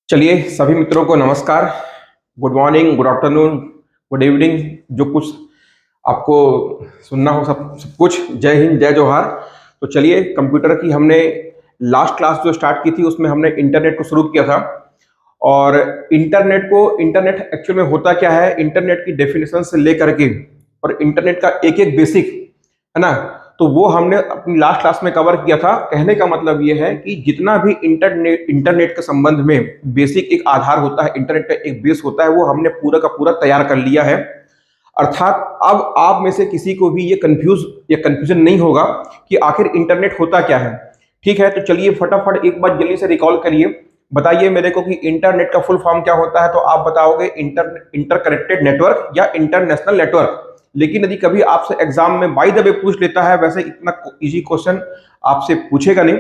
चलिए सभी मित्रों को नमस्कार। Good morning, good afternoon, good evening, जो कुछ आपको सुनना हो सब कुछ। जय हिंद, जय जोहार। तो चलिए, कंप्यूटर की हमने लास्ट क्लास जो स्टार्ट की थी उसमें हमने इंटरनेट को शुरू किया था। और इंटरनेट एक्चुअल में होता क्या है, इंटरनेट की डेफिनेशन से लेकर के और इंटरनेट का एक एक बेसिक, है ना, तो वो हमने अपनी लास्ट क्लास में कवर किया था। कहने का मतलब ये है कि जितना भी इंटरनेट के संबंध में बेसिक एक आधार होता है, इंटरनेट का एक बेस होता है, वो हमने पूरा का पूरा तैयार कर लिया है। अर्थात अब आप में से किसी को भी ये कंफ्यूजन नहीं होगा कि आखिर इंटरनेट होता क्या है। ठीक है, तो चलिए फटाफट एक बार जल्दी से रिकॉल करिए, बताइए मेरे को कि इंटरनेट का फुल फॉर्म क्या होता है। तो आप बताओगे इंटरकनेक्टेड नेटवर्क या इंटरनेशनल नेटवर्क। लेकिन यदि कभी आपसे एग्जाम में बाय द वे पूछ लेता है, वैसे इतना इजी क्वेश्चन आपसे पूछेगा नहीं,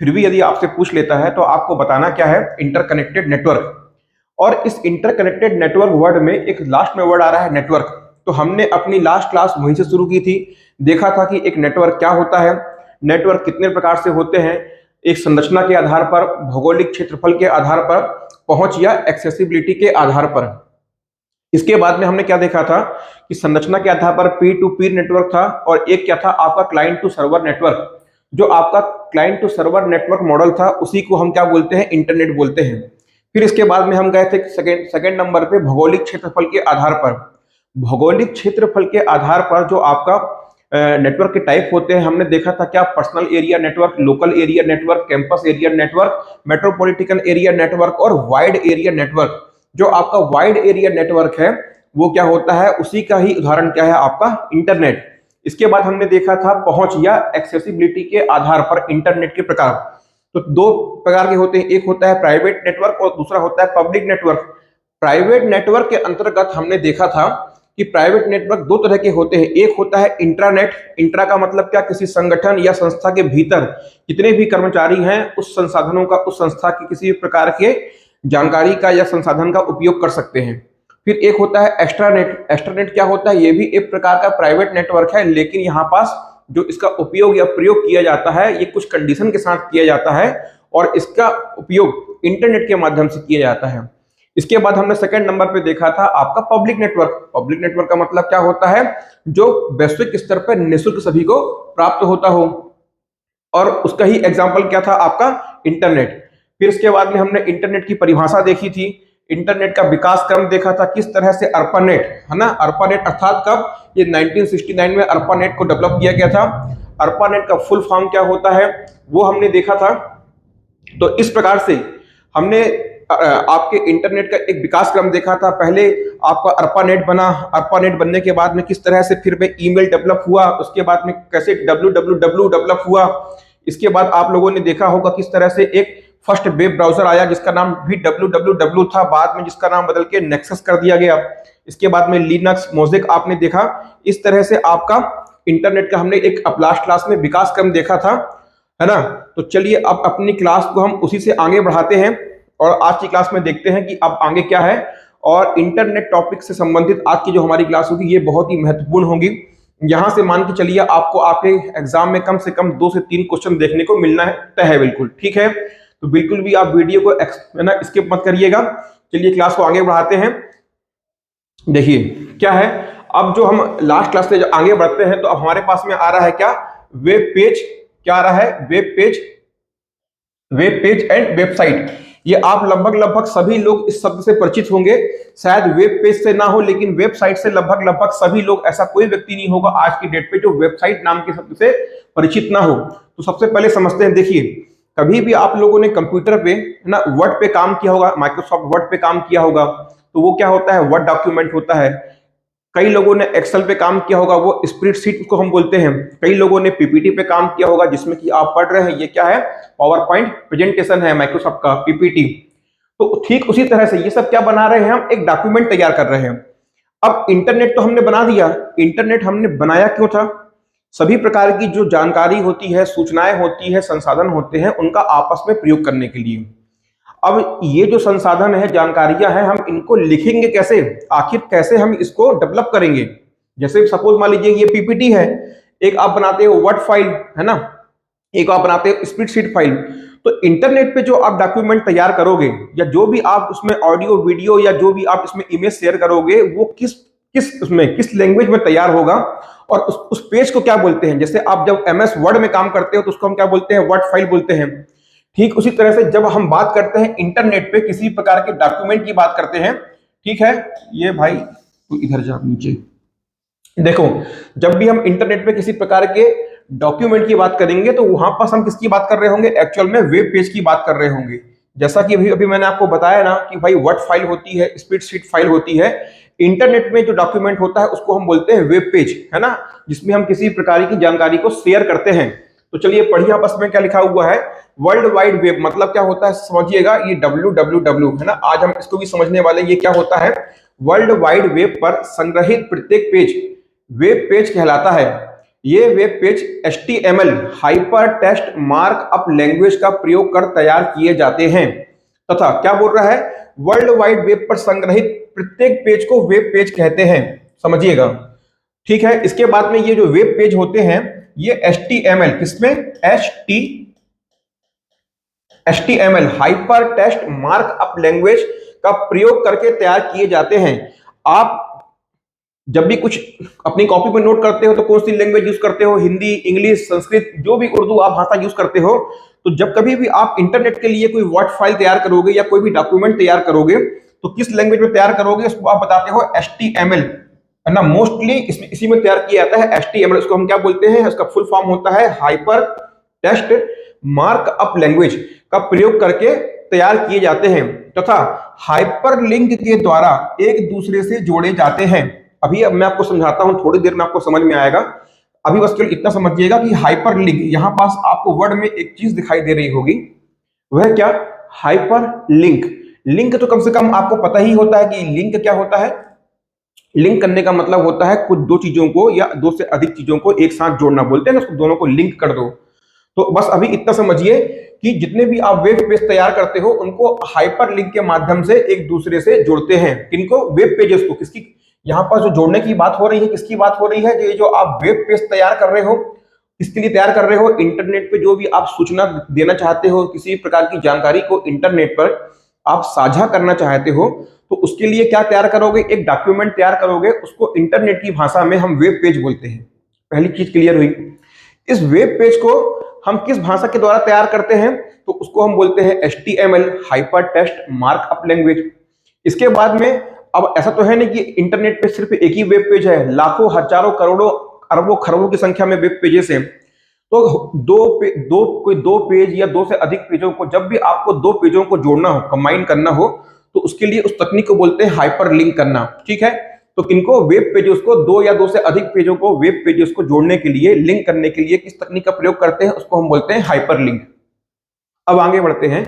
फिर भी यदि आपसे पूछ लेता है तो आपको बताना क्या है, इंटरकनेक्टेड नेटवर्क। और इस इंटरकनेक्टेड नेटवर्क वर्ड में एक लास्ट में वर्ड आ रहा है नेटवर्क। तो हमने अपनी लास्ट क्लास वहीं से शुरू की थी, देखा था कि एक नेटवर्क क्या होता है, नेटवर्क कितने प्रकार से होते हैं, एक संरचना के आधार पर, भौगोलिक क्षेत्रफल के आधार पर, पहुंच या एक्सेसिबिलिटी के आधार पर। इसके बाद में हमने क्या देखा था कि संरचना के आधार पर पी टू पीर नेटवर्क था, और एक क्या था आपका क्लाइंट टू सर्वर नेटवर्क। जो आपका client to server network model था उसी को हम क्या बोलते हैं, इंटरनेट बोलते हैं। फिर इसके बाद में हम गए थे सेकेंड नंबर पे भौगोलिक क्षेत्रफल के आधार पर। भौगोलिक क्षेत्रफल के आधार पर जो आपका नेटवर्क के टाइप होते हैं, हमने देखा था क्या, personal area network, local area network, campus area network, metropolitan area network और वाइड एरिया नेटवर्क। जो आपका वाइड एरिया नेटवर्क है वो क्या होता है, उसी का ही उदाहरण क्या है, आपका इंटरनेट। इसके बाद हमने देखा था पहुंच या एक्सेसिबिलिटी के आधार पर इंटरनेट के प्रकार। तो दो प्रकार के होते हैं, एक होता है प्राइवेट नेटवर्क और दूसरा होता है पब्लिक नेटवर्क। प्राइवेट नेटवर्क के अंतर्गत हमने देखा था कि प्राइवेट नेटवर्क दो तरह के होते हैं। एक होता है इंट्रानेट। इंट्रा का मतलब क्या, किसी संगठन या संस्था के भीतर जितने भी कर्मचारी हैं उस संसाधनों का, उस संस्था की किसी भी प्रकार के जानकारी का या संसाधन का उपयोग कर सकते हैं। फिर एक होता है एक्स्ट्रानेट। एक्स्ट्रानेट क्या होता है, ये भी एक प्रकार का प्राइवेट नेटवर्क है, लेकिन यहाँ पास जो इसका उपयोग या प्रयोग किया जाता है ये कुछ कंडीशन के साथ किया जाता है, और इसका उपयोग इंटरनेट के माध्यम से किया जाता है। इसके बाद हमने सेकंड नंबर पे देखा था आपका पब्लिक नेटवर्क। पब्लिक नेटवर्क का मतलब क्या होता है, जो वैश्विक स्तर पर निःशुल्क सभी को प्राप्त होता हो, और उसका ही एग्जाम्पल क्या था, आपका इंटरनेट। फिर इसके बाद में हमने इंटरनेट की परिभाषा देखी थी, इंटरनेट का विकास क्रम देखा था, किस तरह से अर्पानेट, है ना, अर्पानेट अर्थात कब, ये 1969 में अर्पानेट को डेवलप किया गया था। अर्पानेट का फुल फॉर्म क्या होता है वो हमने देखा था। तो इस प्रकार से हमने आपके इंटरनेट का एक विकास क्रम देखा था। पहले आपका अर्पानेट बना, अर्पानेट बनने के बाद में किस तरह से फिर में ईमेल डेवलप हुआ, उसके बाद में कैसे www डेवलप हुआ। इसके बाद आप लोगों ने देखा होगा किस तरह से एक फर्स्ट वेब ब्राउजर आया जिसका नाम भी www था, बाद में जिसका नाम बदल के नेक्सस कर दिया गया। इसके बाद में लिनक्स, मोज़ेक आपने देखा। इस तरह से आपका इंटरनेट का हमने एक लास्ट क्लास में विकास क्रम देखा था, है ना। तो चलिए अब अपनी क्लास को हम उसी से आगे बढ़ाते हैं, और आज की क्लास में देखते हैं कि अब आगे क्या है। और इंटरनेट टॉपिक से संबंधित आज की जो हमारी क्लास होगी ये बहुत ही महत्वपूर्ण होगी। यहां से मान के चलिए आपको आपके एग्जाम में कम से कम 2 से 3 क्वेश्चन देखने को मिलना है, तय है बिल्कुल, ठीक है। तो बिल्कुल भी आप वीडियो को है ना स्किप मत करिएगा। चलिए क्लास को आगे बढ़ाते हैं। देखिए क्या है, अब जो हम लास्ट क्लास से आगे बढ़ते हैं तो अब हमारे पास में आ रहा है क्या, वेब पेज। क्या आ रहा है, web page, web page and website. ये आप लगभग सभी लोग इस शब्द से परिचित होंगे। शायद वेब पेज से ना हो, लेकिन वेबसाइट से लगभग सभी लोग, ऐसा कोई व्यक्ति नहीं होगा आज की डेट पे जो वेबसाइट नाम के शब्द से परिचित ना हो। तो सबसे पहले समझते हैं। देखिए, कभी भी आप लोगों ने कंप्यूटर पे, है ना, वर्ड पे काम किया होगा, माइक्रोसॉफ्ट वर्ड पे काम किया होगा, तो वो क्या होता है, वर्ड डॉक्यूमेंट होता है। कई लोगों ने एक्सेल पे काम किया होगा, वो स्प्रेडशीट को हम बोलते हैं। कई लोगों ने पीपीटी पे काम किया होगा, जिसमें कि आप पढ़ रहे हैं, ये क्या है, पावर पॉइंट प्रेजेंटेशन है माइक्रोसॉफ्ट का, पीपीटी। तो ठीक उसी तरह से ये सब क्या बना रहे हैं, हम एक डॉक्यूमेंट तैयार कर रहे हैं। अब इंटरनेट तो हमने बना दिया। इंटरनेट हमने बनाया क्यों था, सभी प्रकार की जो जानकारी होती है, सूचनाएं होती है, संसाधन होते हैं, उनका आपस में प्रयोग करने के लिए। अब ये जो संसाधन है, जानकारियां हैं, हम इनको लिखेंगे कैसे, आखिर कैसे हम इसको डेवलप करेंगे। जैसे सपोज मान लीजिए ये पीपीटी है, एक आप बनाते हो वर्ड फाइल, है ना, एक आप बनाते हो स्प्रेडशीट फाइल। तो इंटरनेट पे जो आप डॉक्यूमेंट तैयार करोगे या जो भी आप उसमें ऑडियो वीडियो या जो भी आप इसमें इमेज शेयर करोगे, वो किस किस उसमें किस लैंग्वेज में तैयार होगा और उस पेज को क्या बोलते हैं। जैसे आप जब एमएस वर्ड में काम करते हो तो उसको हम क्या बोलते हैं, वर्ड फाइल बोलते हैं। ठीक उसी तरह से जब हम बात करते हैं इंटरनेट पे किसी प्रकार के डॉक्यूमेंट की बात करते हैं, ठीक है, ये भाई तू इधर जा नीचे। देखो, जब भी हम इंटरनेट पे किसी प्रकार के डॉक्यूमेंट की बात करेंगे तो वहां पर हम किसकी बात कर रहे होंगे, एक्चुअल में वेब पेज की बात कर रहे होंगे। जैसा कि अभी अभी मैंने आपको बताया ना कि भाई वर्ड फाइल होती है, स्प्रेडशीट फाइल होती है। इंटरनेट में जो डॉक्यूमेंट होता है उसको हम बोलते हैं वेब पेज, है ना, जिसमें हम किसी प्रकार की जानकारी को शेयर करते हैं। तो चलिए पढ़िए आप, इसमें क्या लिखा हुआ है। वर्ल्ड वाइड वेब मतलब क्या होता है समझिएगा, ये www है ना, आज हम इसको भी समझने वाले हैं। ये क्या होता है, वर्ल्ड वाइड वेब पर संग्रहित प्रत्येक पेज वेब पेज कहलाता है। ये web page HTML hyper text markup language का प्रयोग कर तैयार किए जाते हैं तथा क्या बोल रहा है, वर्ल्ड वाइड वेब पर संग्रहित प्रत्येक पेज को वेब पेज कहते हैं, समझिएगा। ठीक है, इसके बाद में ये जो वेब पेज होते हैं ये HTML किसमें HTML hyper text markup language का प्रयोग करके तैयार किए जाते हैं। आप जब भी कुछ अपनी कॉपी पर नोट करते हो तो कौन सी लैंग्वेज यूज करते हो, हिंदी, इंग्लिश, संस्कृत, जो भी उर्दू आप भाषा यूज करते हो। तो जब कभी भी आप इंटरनेट के लिए कोई वर्ड फाइल तैयार करोगे या कोई भी डॉक्यूमेंट तैयार करोगे तो किस लैंग्वेज में तैयार करोगे, उसको आप बताते हो HTML, है ना। मोस्टली इसमें इसी में तैयार किया जाता है HTML। उसको हम क्या बोलते हैं, उसका फुल फॉर्म होता है हाइपर टेक्स्ट मार्कअप लैंग्वेज का प्रयोग करके तैयार किए जाते हैं तथा हाइपरलिंक के द्वारा एक दूसरे से जोड़े जाते हैं। अभी अब मैं आपको समझाता हूं, थोड़ी देर में आपको समझ में आएगा। अभी बस केवल इतना समझिएगा कि हाइपरलिंक, यहां पास आपको वर्ड में एक चीज दिखाई दे रही होगी, वह क्या, हाइपरलिंक। लिंक तो कम से कम आपको पता ही होता है कि लिंक क्या होता है। लिंक करने का मतलब होता है कुछ दो चीजों को या दो से अधिक चीजों को एक साथ जोड़ना, बोलते हैं ना, उसको दोनों को लिंक कर दो। तो बस अभी इतना समझिए कि जितने भी आप वेब पेज तैयार करते हो उनको हाइपरलिंक के माध्यम से एक दूसरे से जोड़ते हैं। किनको, वेब पेजेस को। किसकी, यहाँ पर जो जोड़ने की बात हो रही है किसकी बात हो रही है, ये जो आप वेब पेज तैयार कर रहे हो किसके लिए तैयार कर रहे हो, इंटरनेट पे जो भी आप सूचना देना चाहते हो, किसी प्रकार की जानकारी को इंटरनेट पर आप साझा करना चाहते हो, तो उसके लिए क्या तैयार करोगे, एक डॉक्यूमेंट तैयार करोगे, उसको इंटरनेट की भाषा में हम वेब पेज बोलते हैं। पहली चीज क्लियर हुई। इस वेब पेज को हम किस भाषा के द्वारा तैयार करते हैं, तो उसको हम बोलते हैं HTML hyper text markup language. इसके बाद में अब ऐसा तो है नहीं कि इंटरनेट पे सिर्फ एक ही वेब पेज है, लाखों हजारों करोड़ों अरबों खरबों की संख्या में वेब पेजेस हैं। तो कोई दो पेज या दो से अधिक पेजों को, जब भी आपको दो पेजों को जोड़ना हो, कंबाइन करना हो, तो उसके लिए उस तकनीक को बोलते हैं हाइपर लिंक करना। ठीक है, तो इनको वेब पेजेस को, दो या दो से अधिक पेजों को वेब पेजेस को जोड़ने के लिए, लिंक करने के लिए किस तकनीक का प्रयोग करते हैं, उसको हम बोलते हैं हाइपर लिंक। अब आगे बढ़ते हैं।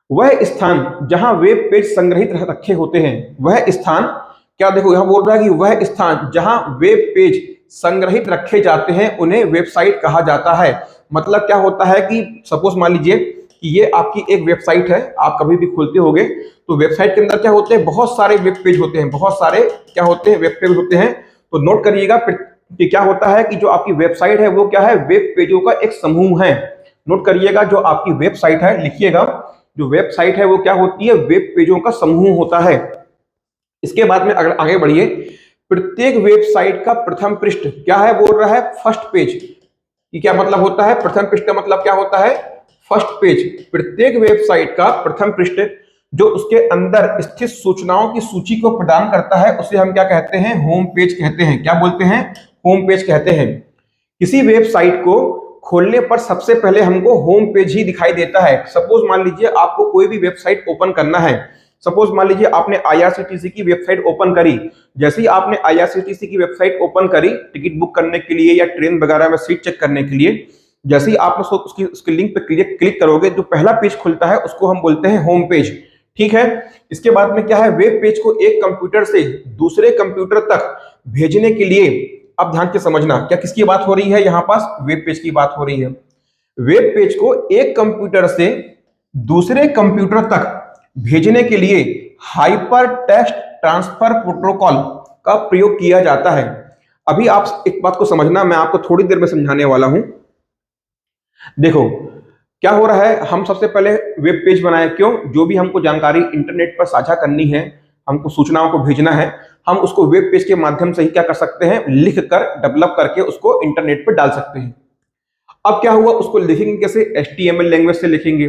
वह स्थान जहां वेब पेज संग्रहित रखे होते हैं, वह स्थान क्या, देखो यहां बोल रहा है कि वह स्थान जहां वेब पेज संग्रहित रखे जाते हैं उन्हें वेबसाइट कहा जाता है। मतलब क्या होता है कि सपोज मान लीजिए कि ये आपकी एक वेबसाइट है, आप कभी भी खोलते होगे तो वेबसाइट के अंदर क्या होते हैं, बहुत सारे वेब पेज होते हैं, बहुत सारे क्या होते हैं, वेब पेज होते हैं। तो नोट करिएगा कि क्या होता है कि जो आपकी वेबसाइट है वो क्या है, वेब पेजों का एक समूह है। नोट करिएगा, जो आपकी वेबसाइट है, लिखिएगा, जो वेबसाइट है वो क्या होती है, वेब पेजों का समूह होता है। इसके बाद में अगर आगे बढ़िए, प्रत्येक वेबसाइट का प्रथम पृष्ठ क्या है, बोल रहा है फर्स्ट पेज। कि क्या मतलब होता है, प्रथम पृष्ठ का मतलब क्या होता है, फर्स्ट पेज। प्रत्येक वेबसाइट का प्रथम पृष्ठ जो उसके अंदर स्थित सूचनाओं की सूची को प्रदान करता है उसे हम क्या कहते हैं, होम पेज कहते हैं। क्या बोलते हैं, होम पेज कहते हैं। किसी वेबसाइट को खोलने पर सबसे पहले हमको होम पेज ही दिखाई देता है। सपोज मान लीजिए आपको कोई भी वेबसाइट ओपन करना है, सपोज मान लीजिए आपने IRCTC की वेबसाइट ओपन करी। जैसे ही आपने IRCTC की वेबसाइट ओपन करी टिकट बुक करने के लिए या ट्रेन वगैरह में सीट चेक करने के लिए, जैसे ही आप उसकी लिंक पे क्लिक करोगे, जो पहला पेज खुलता है उसको हम बोलते हैं होम पेज। ठीक है, इसके बाद में क्या है, वेब पेज को एक कंप्यूटर से दूसरे कंप्यूटर तक भेजने के लिए, अब ध्यान से समझना, क्या किसकी बात हो रही है, यहां पास वेब पेज की बात हो रही है। वेब पेज को एक कंप्यूटर से दूसरे कंप्यूटर तक भेजने के लिए हाइपर टेक्स्ट ट्रांसफर प्रोटोकॉल का प्रयोग किया जाता है। अभी आप एक बात को समझना, मैं आपको थोड़ी देर में समझाने वाला हूं। देखो क्या हो रहा है, हम सबसे पहले वेब पेज बनाए, क्यों? जो भी हमको जानकारी इंटरनेट पर साझा करनी है, हमको सूचनाओं को भेजना है, हम उसको वेब पेज के माध्यम से ही क्या कर सकते हैं, लिख कर डेवलप करके उसको इंटरनेट पर डाल सकते हैं। अब क्या हुआ, उसको लिखेंगे कैसे? HTML लैंग्वेज से लिखेंगे।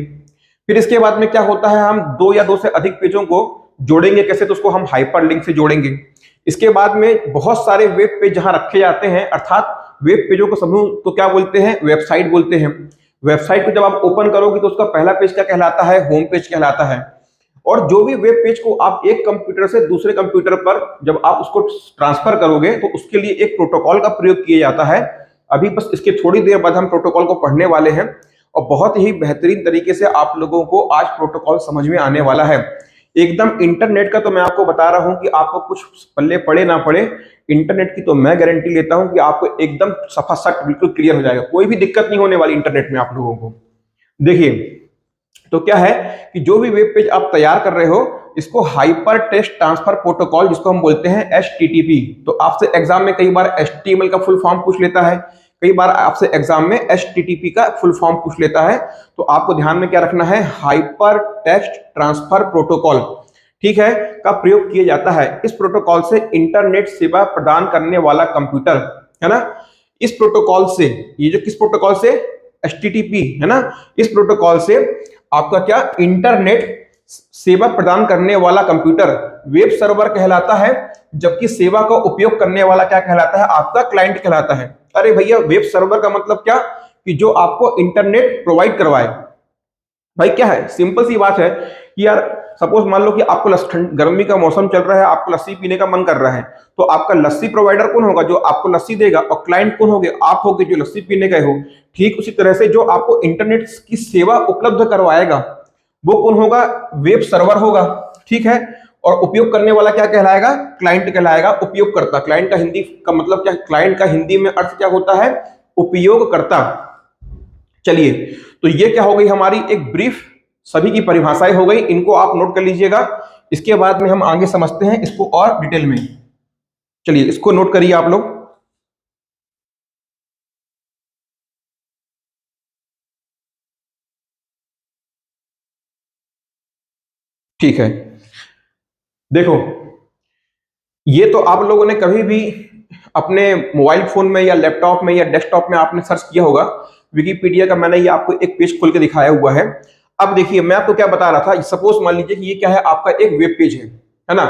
फिर इसके बाद में क्या होता है, हम दो या दो से अधिक पेजों को जोड़ेंगे कैसे? तो उसको हम हाइपरलिंक से जोड़ेंगे। इसके बाद में बहुत सारे वेब पेज जहां रखे जाते हैं, अर्थात वेब पेजों को समूह को क्या बोलते हैं? वेबसाइट बोलते हैं। वेबसाइट को जब आप ओपन करोगे तो उसका पहला पेज क्या कहलाता है? होम पेज कहलाता है। और जो भी वेब पेज को आप एक कंप्यूटर से दूसरे कंप्यूटर पर जब आप उसको ट्रांसफर करोगे तो उसके लिए एक प्रोटोकॉल का प्रयोग किया जाता है। अभी बस इसके थोड़ी देर बाद हम प्रोटोकॉल को पढ़ने वाले हैं और बहुत ही बेहतरीन तरीके से आप लोगों को आज प्रोटोकॉल समझ में आने वाला है। एकदम इंटरनेट का तो मैं आपको बता रहा हूं कि आपको कुछ पल्ले पड़े ना पड़े, इंटरनेट की तो मैं गारंटी लेता हूं कि आपको एकदम सफासट बिल्कुल क्लियर हो जाएगा, कोई भी दिक्कत नहीं होने वाली इंटरनेट में आप लोगों को। देखिए, तो क्या है कि जो भी वेब पेज आप तैयार कर रहे हो, इसको हाइपर टेक्स्ट ट्रांसफर प्रोटोकॉल, जिसको हम बोलते हैं HTTP। तो आपसे एग्जाम में कई बार HTML का फुल फॉर्म पूछ लेता है, कई बार आपसे एग्जाम में HTTP का फुल फॉर्म पूछ लेता है। तो आपको ध्यान में क्या रखना है? हाइपर टेक्स्ट ट्रांसफर प्रोटोकॉल, ठीक है, का प्रयोग किया जाता है। इस प्रोटोकॉल से इंटरनेट सेवा प्रदान करने वाला कंप्यूटर, है ना, इस प्रोटोकॉल से, ये जो किस प्रोटोकॉल से? HTTP, है ना, इस प्रोटोकॉल से आपका क्या? इंटरनेट सेवा प्रदान करने वाला कंप्यूटर वेब सर्वर कहलाता है, जबकि सेवा का उपयोग करने वाला क्या कहलाता है? आपका क्लाइंट कहलाता है। अरे भैया, वेब सर्वर का मतलब क्या? कि जो आपको इंटरनेट प्रोवाइड करवाए। भाई क्या है, सिंपल सी बात है कि यार सपोज मान लो कि आपको गर्मी का मौसम चल रहा है, आपको लस्सी पीने का मन कर रहा है, तो आपका लस्सी प्रोवाइडर कौन होगा? जो आपको लस्सी देगा। और क्लाइंट कौन होगे? आप होगे जो लस्सी पीने गए हो। ठीक उसी तरह से जो आपको इंटरनेट की सेवा उपलब्ध करवाएगा वो कौन होगा? वेब सर्वर होगा, ठीक है। और उपयोग करने वाला क्या कहलाएगा? क्लाइंट कहलाएगा, उपयोगकर्ता। क्लाइंट का हिंदी का मतलब क्या? क्लाइंट का हिंदी में अर्थ क्या होता है? उपयोगकर्ता। चलिए, तो ये क्या हो गई हमारी एक ब्रीफ, सभी की परिभाषाएं हो गई, इनको आप नोट कर लीजिएगा। इसके बाद में हम आगे समझते हैं इसको और डिटेल में। चलिए, इसको नोट करिए आप लोग। ठीक है, देखो, ये तो आप लोगों ने कभी भी अपने मोबाइल फोन में या लैपटॉप में या डेस्कटॉप में आपने सर्च किया होगा। विकिपीडिया का मैंने ये आपको एक पेज खोल के दिखाया हुआ है। अब देखिए, मैं आपको क्या बता रहा था, सपोज मान लीजिए कि ये क्या है? आपका एक वेब पेज है ना।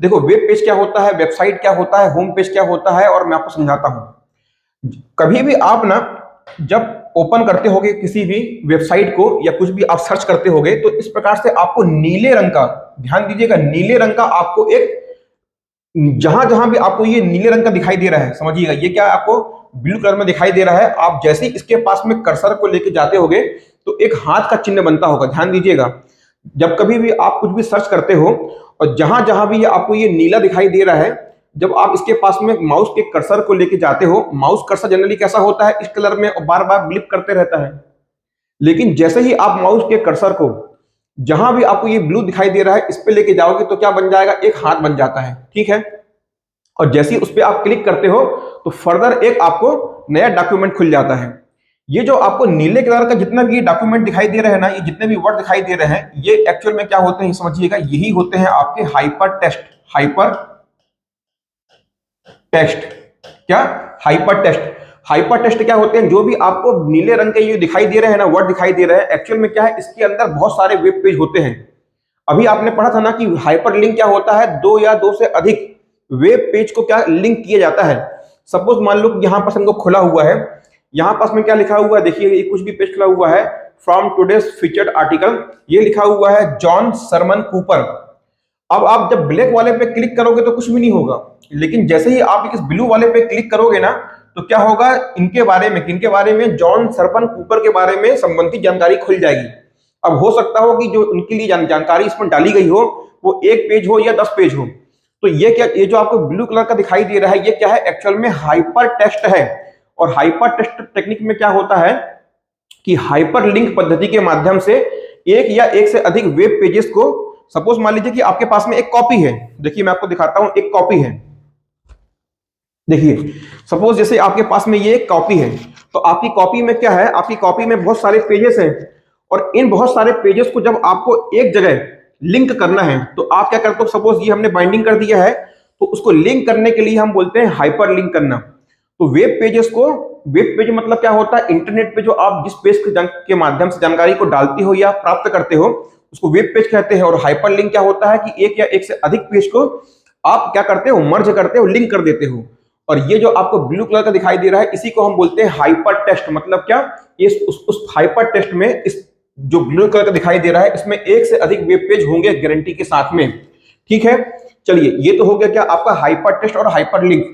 देखो, वेब पेज क्या होता है, वेबसाइट क्या होता है, होम पेज क्या होता है, और मैं आपको समझाता हूं। कभी भी आप ना जब ओपन करते होगे किसी भी वेबसाइट को या कुछ भी आप सर्च करते होगे, तो इस प्रकार से आपको नीले रंग का, ध्यान दीजिएगा, नीले रंग का आपको एक, जहां जहां भी आपको ये नीले रंग का दिखाई दे रहा है, समझिएगा ये क्या आपको ब्लू कलर में दिखाई दे रहा है। आप जैसे ही इसके पास में कर्सर को लेके जाते होगे तो एक हाथ का चिन्ह बनता होगा। ध्यान दीजिएगा, जब कभी भी आप कुछ भी सर्च करते हो और जहां जहां भी आपको ये नीला दिखाई दे रहा है, जब आप इसके पास में माउस के कर्सर को लेके जाते हो, माउस कर्सर जनरली कैसा होता है? इस कलर में, और बार बार ब्लिप करते रहता है। लेकिन जैसे ही आप माउस के कर्सर को जहां भी आपको ये ब्लू दिखाई दे रहा है इस पे लेके जाओगे तो क्या बन जाएगा? एक हाथ बन जाता है, ठीक है। और जैसे ही उस पर आप क्लिक करते हो तो फर्दर एक आपको नया डॉक्यूमेंट खुल जाता है। ये जो आपको नीले कलर का जितना भी डॉक्यूमेंट दिखाई दे रहे हैं ना, ये जितने भी वर्ड दिखाई दे रहे हैं, ये एक्चुअल में क्या होते हैं समझिएगा, यही होते हैं आपके हाइपर टेक्स्ट। हाइपर टेक्स्ट क्या? Hyper text. हाइपर टेक्स्ट क्या होते हैं? जो भी आपको नीले रंग के ये दिखाई दे रहे हैं ना, वर्ड दिखाई दे रहे हैं, एक्चुअल में क्या है, इसके अंदर बहुत सारे वेब पेज होते हैं। अभी आपने पढ़ा था ना कि हाइपर लिंक क्या होता है? दो या दो से अधिक वेब पेज को क्या लिंक किया जाता है। सपोज मान लो कि यहां पास हमको खुला हुआ है, यहां पास में क्या लिखा हुआ है, देखिए ये कुछ भी पेज खुला हुआ है, फ्रॉम टुडेज फीचर्ड आर्टिकल, ये लिखा हुआ है जॉन सरमन कूपर। अब आप जब ब्लैक वाले पे क्लिक करोगे तो कुछ भी नहीं होगा, लेकिन जैसे ही आप इस ब्लू वाले पे क्लिक करोगे ना, तो क्या होगा? इनके बारे में, किनके बारे में? जॉन सरमन कूपर के बारे में संबंधित जानकारी खुल जाएगी। अब हो सकता हो कि जो उनके लिए जानकारी इसमें डाली गई हो वो एक पेज हो या 10 पेज हो। तो ये क्या, ये जो आपको ब्लू कलर का दिखाई दे रहा है, ये क्या है? एक्चुअल में हाइपर टेक्स्ट है। और हाइपर टेक्स्ट टेक्निक में क्या होता है कि हाइपर लिंक पद्धति के माध्यम से एक या एक से अधिक वेब पेजेस को, सपोज मान लीजिए कि आपके पास में एक कॉपी है, देखिए मैं आपको दिखाता हूं, एक कॉपी है, देखिए, सपोज जैसे आपके पास में ये एक कॉपी है, तो आपकी कॉपी में क्या है, आपकी कॉपी में बहुत सारे पेजेस हैं, और इन बहुत सारे पेजेस को जब आपको एक जगह लिंक करना है, तो आप क्या करते हो, सपोज ये हमने बाइंडिंग कर दिया है, तो उसको लिंक करने के लिए हम बोलते हैं हाइपर लिंक करना। तो वेब पेजेस को, वेब पेज मतलब क्या होता है, इंटरनेट पे जो आप जिस पेज के माध्यम से जानकारी को डालते हो या प्राप्त करते हो, उसको वेब पेज कहते हैं। और हाइपर लिंक क्या होता है कि एक या एक से अधिक पेज को आप क्या करते हो, मर्ज करते हो, लिंक कर देते हो। और ये जो आपको ब्लू कलर का दिखाई दे रहा है, इसी को हम बोलते हैं हाइपर टेक्स्ट। मतलब क्या, इस उस हाइपर टेक्स्ट में, इस जो ब्लू कलर का दिखाई दे रहा है, इसमें एक से अधिक वेब पेज होंगे गारंटी के साथ में। ठीक है, चलिए, ये तो हो गया क्या आपका हाइपर टेक्स्ट और हाइपर लिंक।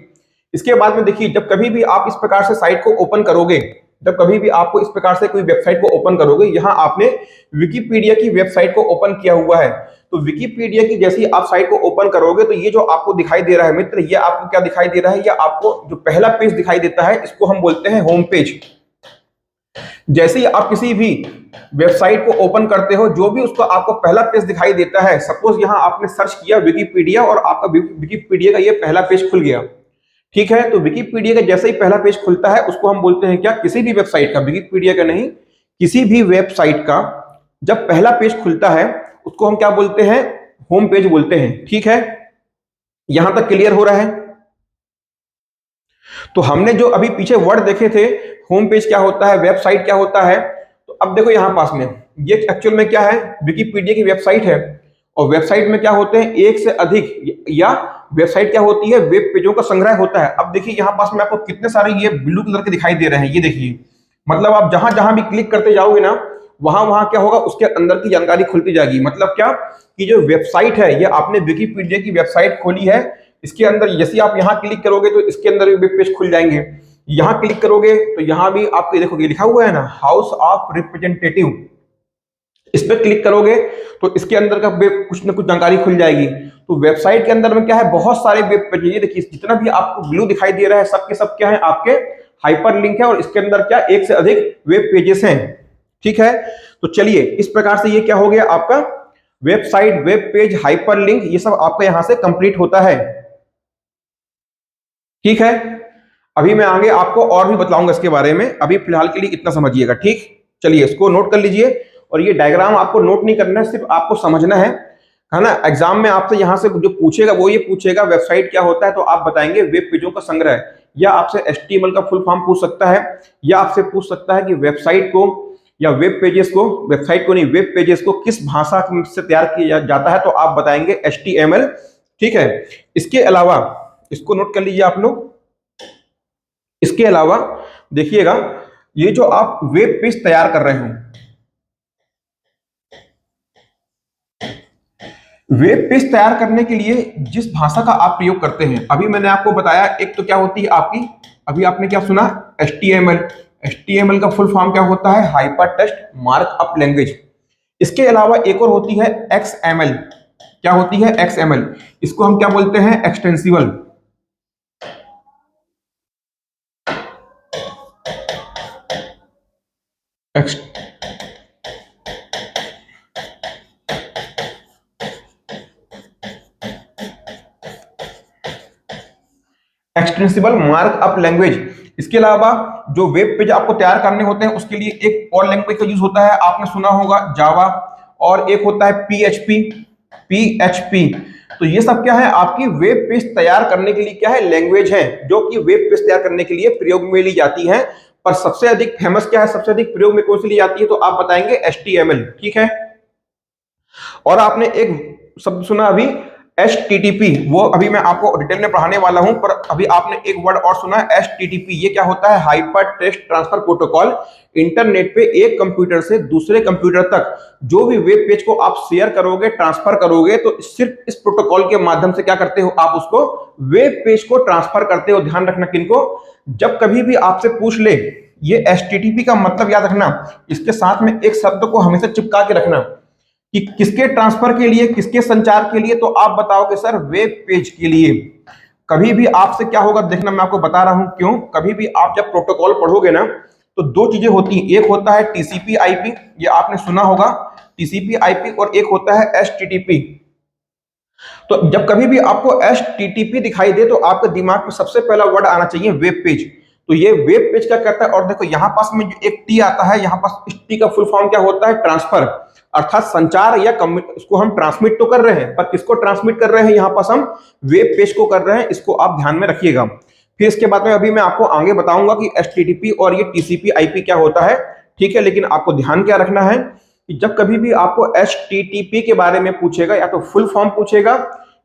इसके बाद में देखिए, जब कभी भी आप इस प्रकार से साइट को ओपन करोगे, जब कभी भी आपको इस प्रकार से कोई वेबसाइट को ओपन करोगे, यहां आपने विकिपीडिया की वेबसाइट को ओपन किया हुआ है, तो विकिपीडिया की जैसी आप साइट को ओपन करोगे, तो ये जो आपको दिखाई दे रहा है मित्र, ये आपको क्या दिखाई दे रहा है, ये आपको जो पहला पेज दिखाई देता है, इसको हम बोलते हैं होम पेज। जैसे ही आप किसी भी वेबसाइट को ओपन करते हो, जो भी उसको आपको पहला पेज दिखाई देता है, सपोज यहां आपने सर्च किया विकिपीडिया और आपका विकिपीडिया का ये पहला पेज खुल गया। ठीक है, तो विकिपीडिया का जैसे ही पहला पेज खुलता है, उसको हम बोलते हैं क्या, किसी भी वेबसाइट का, विकिपीडिया का नहीं, किसी भी वेबसाइट का जब पहला पेज खुलता है, उसको हम क्या बोलते हैं, होम पेज बोलते हैं। ठीक है, यहां तक क्लियर हो रहा है। तो हमने जो अभी पीछे वर्ड देखे थे, होम पेज क्या होता है, वेबसाइट क्या होता है, तो अब देखो यहां पास में, ये एक्चुअल में क्या है, विकिपीडिया की वेबसाइट है। और वेबसाइट में क्या होते हैं, एक से अधिक, या वेबसाइट क्या होती है, वेब पेजों का संग्रह होता है। अब देखिए यहां पास में आपको कितने सारे ये ब्लू कलर के दिखाई दे रहे हैं, ये देखिए, मतलब आप जहां जहां भी क्लिक करते जाओगे ना, वहां वहां क्या होगा, उसके अंदर की जानकारी खुलती जाएगी। मतलब क्या, कि जो वेबसाइट है, ये आपने विकिपीडिया की वेबसाइट खोली है, इसके अंदर जैसे आप यहां क्लिक करोगे, तो इसके अंदर भी वेब पेज खुल जाएंगे। यहां क्लिक करोगे तो यहां भी आपको देखोगे लिखा हुआ है ना, हाउस ऑफ रिप्रेजेंटेटिव, इस पर क्लिक करोगे तो इसके अंदर का कुछ ना कुछ जानकारी खुल जाएगी। तो वेबसाइट के अंदर में क्या है, बहुत सारे वेब पेज, ये देखिए जितना भी आपको ब्लू दिखाई दे रहा है, सब के सब क्या है, आपके हाइपर लिंक है, और इसके अंदर क्या, एक से अधिक वेब पेजेस हैं। ठीक है, तो चलिए, इस प्रकार से ये क्या हो गया आपका, website, web page, hyper link, ये सब आपका यहां से कंप्लीट होता है। ठीक है, अभी मैं आगे आपको और भी बताऊंगा इसके बारे में, अभी फिलहाल के लिए इतना समझिएगा। ठीक, चलिए इसको नोट कर लीजिए। और ये डायग्राम आपको नोट नहीं करना है, सिर्फ आपको समझना है ना। एग्जाम में आपसे यहां से जो पूछेगा, वो ये पूछेगा वेबसाइट क्या होता है, तो आप बताएंगे वेब पेजों का संग्रह, या आपसे एचटीएमएल का फुल फॉर्म पूछ सकता है, या आपसे पूछ सकता है कि वेबसाइट को या वेब पेजेस को, वेबसाइट को नहीं, वेब पेजेस को किस भाषा से तैयार किया जाता है, तो आप बताएंगे एचटीएमएल। ठीक है, इसके अलावा, इसको नोट कर लीजिए आप लोग, इसके अलावा देखिएगा, ये जो आप वेब पेज तैयार कर रहे हो, वेब पेज तैयार करने के लिए जिस भाषा का आप प्रयोग करते हैं, अभी मैंने आपको बताया, एक तो क्या होती है आपकी, अभी आपने क्या सुना, HTML। HTML का फुल फॉर्म क्या होता है, हाइपर टेक्स्ट मार्कअप लैंग्वेज। इसके अलावा एक और होती है XML। क्या होती है, XML, इसको हम क्या बोलते हैं, एक्सटेंसिबल। Extensible markup language. इसके अलावा जो वेब पेज आपको तैयार करने होते हैं, उसके लिए एक और लैंग्वेज का यूज होता है, आपने सुना होगा जावा, और एक होता है PHP। तो ये सब क्या है, आपकी वेब पेज तैयार करने के लिए क्या है, लैंग्वेज है, जो कि वेब पेज तैयार करने के लिए प्रयोग में ली जाती है। पर सबसे अधिक फेमस क्या है, सबसे अधिक प्रयोग में कौन सी ली जाती है, तो आप बताएंगे HTML। ठीक है, और आपने एक शब्द सुना अभी, HTTP, वो अभी मैं आपको डिटेल में पढ़ाने वाला हूं, पर अभी आपने एक वर्ड और सुना, HTTP। ये क्या होता है, hyper text transfer protocol. Internet पे एक कंप्यूटर से दूसरे कंप्यूटर तक जो भी वेब पेज को आप शेयर करोगे, ट्रांसफर करोगे, तो सिर्फ इस प्रोटोकॉल के माध्यम से क्या करते हो, आप उसको वेब पेज को ट्रांसफर करते हो। ध्यान रखना, किनको, जब कभी भी आपसे पूछ ले, ये HTTP का मतलब याद रखना, इसके साथ में एक शब्द को हमेशा चिपका के रखना कि किसके ट्रांसफर के लिए, किसके संचार के लिए, तो आप बताओगे सर वेब पेज के लिए। कभी भी आपसे क्या होगा, देखना मैं आपको बता रहा हूं क्यों, कभी भी आप जब प्रोटोकॉल पढ़ोगे ना, तो दो चीजें होती हैं, एक होता है TCP IP, ये आपने सुना होगा, TCP IP, और एक होता है HTTP। तो जब कभी भी आपको HTTP दिखाई दे तो आपके दिमाग में सबसे पहला वर्ड आना चाहिए वेब पेज। तो ये वेब पेज क्या करता है, और देखो यहाँ पास में जो एक टी आता है, यहाँ पास इस टी का फुल फॉर्म क्या होता है, ट्रांसफर, अर्थात संचार या इसको हम ट्रांसमिट तो कर रहे हैं, पर किसको ट्रांसमिट कर रहे हैं, यहाँ पास हम वेब पेज को कर रहे हैं। इसको आप ध्यान में रखिएगा। फिर इसके बाद में अभी मैं आपको आगे बताऊंगा कि HTTP और ये TCP IP क्या होता है, ठीक है। लेकिन आपको ध्यान क्या रखना है कि जब कभी भी आपको HTTP के बारे में पूछेगा, या तो फुल फॉर्म पूछेगा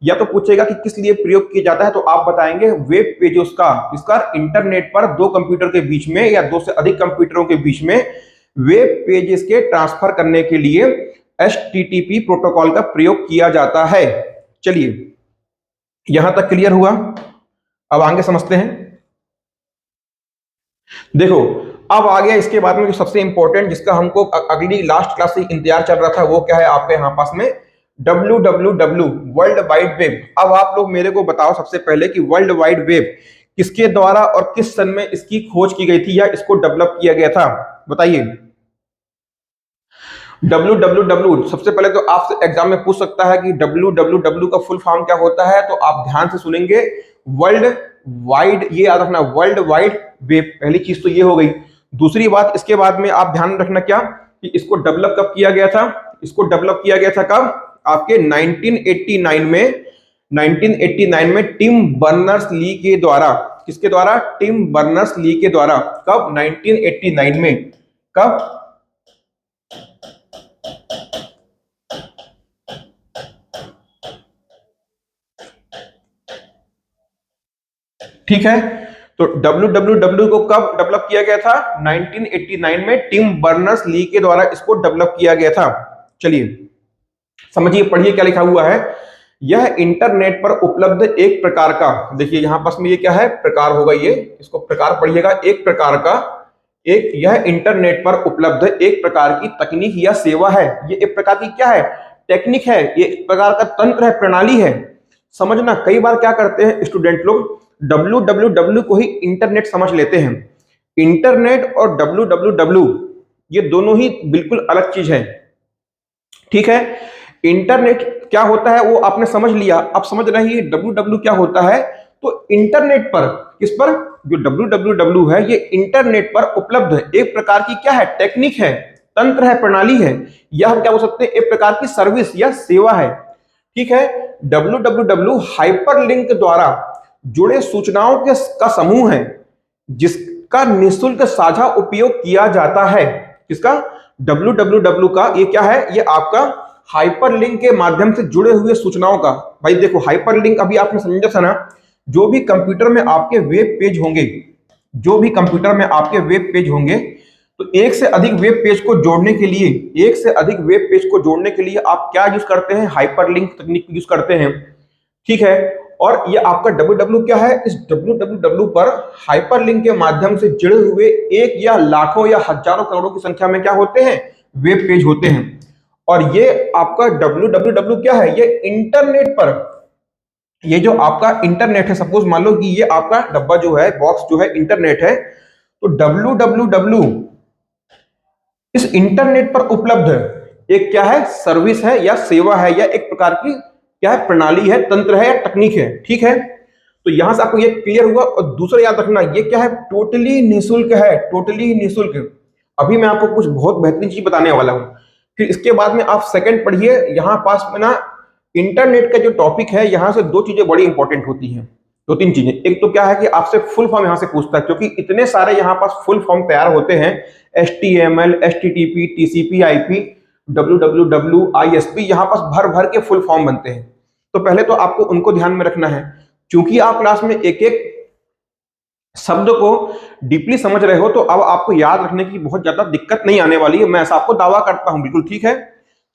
या तो पूछेगा कि किस लिए प्रयोग किया जाता है, तो आप बताएंगे वेब पेजेस का, इसका इंटरनेट पर दो कंप्यूटर के बीच में या दो से अधिक कंप्यूटरों के बीच में वेब पेजेस के ट्रांसफर करने के लिए HTTP प्रोटोकॉल का प्रयोग किया जाता है। चलिए, यहां तक क्लियर हुआ। अब आगे समझते हैं। देखो, अब आ गया इसके बाद में जो सबसे इंपॉर्टेंट, जिसका हमको अगली लास्ट क्लास से इंतजार चल रहा था, वो क्या है आपके यहाँ पास में www, वर्ल्ड वाइड वेब। अब आप लोग मेरे को बताओ सबसे पहले कि वर्ल्ड वाइड वेब किसके द्वारा और किस सन में इसकी खोज की गई थी या इसको डेवलप किया गया था, बताइए। www, सबसे पहले तो आपसे एग्जाम में पूछ सकता है कि www का फुल फॉर्म क्या होता है, तो आप ध्यान से सुनेंगे। वर्ल्ड वाइड, ये याद रखना, वर्ल्ड वाइड वेब, पहली चीज तो ये हो गई। दूसरी बात इसके बाद में आप ध्यान रखना क्या, कि इसको डेवलप कब किया गया था। इसको डेवलप किया गया था कब, आपके 1989 में। 1989 में टिम बर्नर्स ली के द्वारा, किसके द्वारा, टिम बर्नर्स ली के द्वारा। कब, 1989 में। कब, ठीक है। तो www को कब डेवलप किया गया था, 1989 में टिम बर्नर्स ली के द्वारा इसको डेवलप किया गया था। चलिए समझिए, पढ़िए क्या लिखा हुआ है। यह इंटरनेट पर उपलब्ध एक प्रकार का, देखिए यहां पास में ये क्या है, प्रकार होगा, ये इसको प्रकार पढ़िएगा, एक प्रकार का, एक, यह इंटरनेट पर उपलब्ध एक प्रकार की तकनीक या सेवा है। ये एक प्रकार की क्या है, टेक्निक है, ये एक प्रकार का तंत्र है, प्रणाली है। समझना, कई बार क्या करते हैं स्टूडेंट लोग, www को ही इंटरनेट समझ लेते हैं। इंटरनेट और www ये दोनों ही बिल्कुल अलग चीज है, ठीक है। इंटरनेट क्या होता है वो आपने समझ लिया, अब समझ रही है www क्या होता है। तो इंटरनेट पर, किस पर, जो www है ये इंटरनेट पर उपलब्ध एक प्रकार की क्या है, टेक्निक है, तंत्र है, प्रणाली है, या हम क्या बोल सकते हैं, एक प्रकार की सर्विस या सेवा है, ठीक है। www हाइपरलिंक द्वारा जुड़े सूचनाओं के का समूह है, जिसका निःशुल्क साझा उपयोग किया जाता है। किसका, www का, ये क्या है, ये आपका हाइपरलिंक के माध्यम से जुड़े हुए सूचनाओं का। भाई देखो, हाइपरलिंक अभी आपने समझा था ना, जो भी कंप्यूटर में आपके वेब पेज होंगे, जो भी कंप्यूटर में आपके वेब पेज होंगे, तो एक से अधिक वेब पेज को जोड़ने के लिए, एक से अधिक वेब पेज को जोड़ने के लिए आप क्या यूज करते हैं, हाइपरलिंक तकनीक यूज करते हैं, ठीक है। और ये आपका www क्या है, इस www पर हाइपरलिंक के माध्यम से जुड़े हुए एक या लाखों या हजारों करोड़ों की संख्या में क्या होते हैं, वेब पेज होते हैं। और ये आपका www क्या है, ये इंटरनेट पर, ये जो आपका इंटरनेट है, सपोज मान लो कि ये आपका डब्बा जो है, बॉक्स जो है इंटरनेट है, तो www इस इंटरनेट पर उपलब्ध एक क्या है, सर्विस है या सेवा है, या एक प्रकार की क्या है, प्रणाली है, तंत्र है या तकनीक है, ठीक है। तो यहां से आपको ये क्लियर हुआ। और दूसरा याद रखना, ये क्या है, टोटली निःशुल्क है, टोटली निःशुल्क। अभी मैं आपको कुछ बहुत बेहतरीन चीज बताने वाला हूं, फिर इसके बाद में आप सेकंड पढ़िए। यहां पास में ना इंटरनेट का जो टॉपिक है, यहां से दो चीजें बड़ी इंपॉर्टेंट होती हैं, दो तीन चीजें। एक तो क्या है कि आपसे फुल फॉर्म यहां से पूछता है, क्योंकि इतने सारे यहां पास फुल फॉर्म तैयार होते हैं, HTML, HTTP, TCP, IP, www, ISP, यहां पास भर भर के फुल फॉर्म बनते हैं। तो पहले तो आपको उनको ध्यान में रखना है, क्योंकि आप क्लास में एक एक शब्द को डीपली समझ रहे हो, तो अब आपको याद रखने की बहुत ज्यादा दिक्कत नहीं आने वाली है, मैं ऐसा आपको दावा करता हूं, बिल्कुल ठीक है।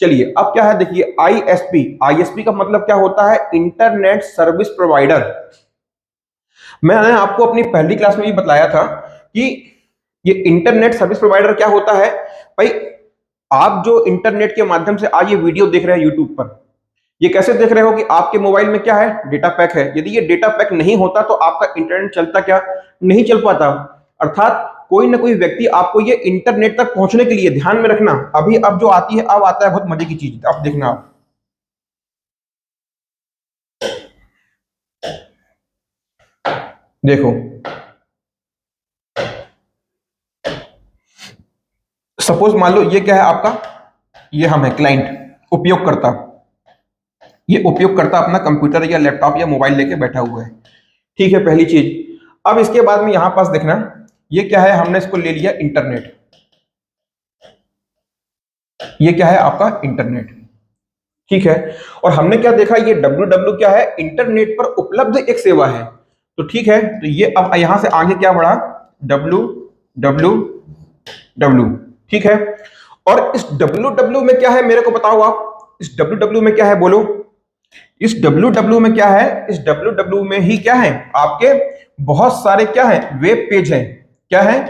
चलिए अब क्या है, देखिए ISP, ISP का मतलब क्या होता है, इंटरनेट सर्विस प्रोवाइडर। मैंने आपको अपनी पहली क्लास में भी बताया था कि ये इंटरनेट सर्विस प्रोवाइडर क्या होता है। भाई आप जो इंटरनेट के माध्यम से आज ये वीडियो देख रहे हैं यूट्यूब पर, ये कैसे देख रहे हो कि आपके मोबाइल में क्या है, डेटा पैक है। यदि ये डेटा पैक नहीं होता तो आपका इंटरनेट चलता क्या, नहीं चल पाता। अर्थात कोई ना कोई व्यक्ति आपको ये इंटरनेट तक पहुंचने के लिए, ध्यान में रखना, अभी अब जो आती है, अब आता है बहुत मजे की चीज, अब देखना आप। देखो, सपोज मान लो ये क्या है आपका, ये हम है क्लाइंट, उपयोगकर्ता। ये उपयोगकर्ता अपना कंप्यूटर या लैपटॉप या मोबाइल लेके बैठा हुआ है, ठीक है, पहली चीज। अब इसके बाद में यहां पास देखना, ये क्या है, हमने इसको ले लिया इंटरनेट। ये क्या है आपका इंटरनेट, ठीक है। और हमने क्या देखा, ये डब्ल्यू डब्ल्यू क्या है, इंटरनेट पर उपलब्ध एक सेवा है। तो ठीक है, तो ये अब यहां से आगे क्या बढ़ा, डब्ल्यू डब्ल्यू डब्ल्यू, ठीक है। और इस डब्ल्यू डब्ल्यू में क्या है मेरे को बताओ आप, इस डब्ल्यू डब्ल्यू में क्या है बोलो, इस डब्ल्यू डब्ल्यू में क्या है, इस डब्ल्यू डब्ल्यू में ही क्या है आपके बहुत सारे क्या है वेब पेज हैं, क्या है,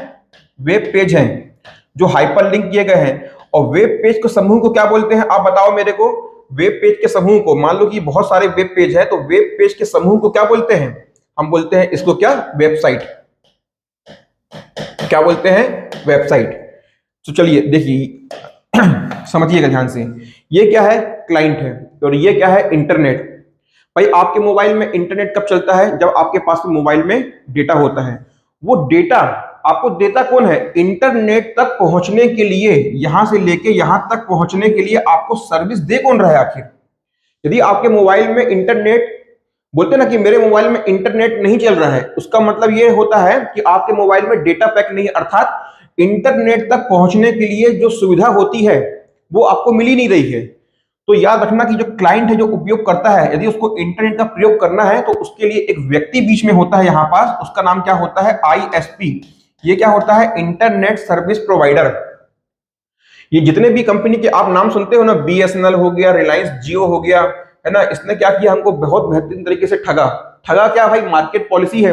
वेब पेज हैं जो हाइपर लिंक किए गए हैं। और वेब पेज के समूह को क्या बोलते हैं आप बताओ मेरे को, वेब पेज के समूह को, मान लो कि बहुत सारे वेब पेज है, तो वेब पेज के समूह को क्या बोलते हैं, हम बोलते हैं इसको क्या, वेबसाइट। क्या बोलते हैं, वेबसाइट। तो चलिए देखिए समझिएगा ध्यान से, ये क्या है, क्लाइंट है, और ये क्या है, इंटरनेट। भाई आपके मोबाइल में इंटरनेट कब चलता है, जब आपके पास मोबाइल में डेटा होता है। वो डेटा आपको देता कौन है, इंटरनेट तक पहुंचने के लिए, यहां से लेके यहां तक पहुंचने के लिए आपको सर्विस दे कौन रहा है आखिर। यदि आपके मोबाइल में इंटरनेट, बोलते ना कि मेरे मोबाइल में इंटरनेट नहीं चल रहा है, उसका मतलब ये होता है कि आपके मोबाइल में डेटा पैक नहीं है, अर्थात इंटरनेट तक पहुंचने के लिए जो सुविधा होती है वो आपको मिल ही नहीं रही है। तो याद रखना कि जो क्लाइंट है, जो उपयोग करता है, यदि उसको इंटरनेट का प्रयोग करना है तो उसके लिए एक व्यक्ति बीच में होता है यहां पास, उसका नाम क्या होता है, आईएसपी। ये क्या होता है, इंटरनेट सर्विस प्रोवाइडर। ये जितने भी कंपनी के आप नाम सुनते हो ना, बीएसएनएल हो गया, रिलायंस जियो हो गया, है ना, इसने क्या किया, हमको बहुत बेहतरीन तरीके से ठगा। ठगा क्या भाई, मार्केट पॉलिसी है।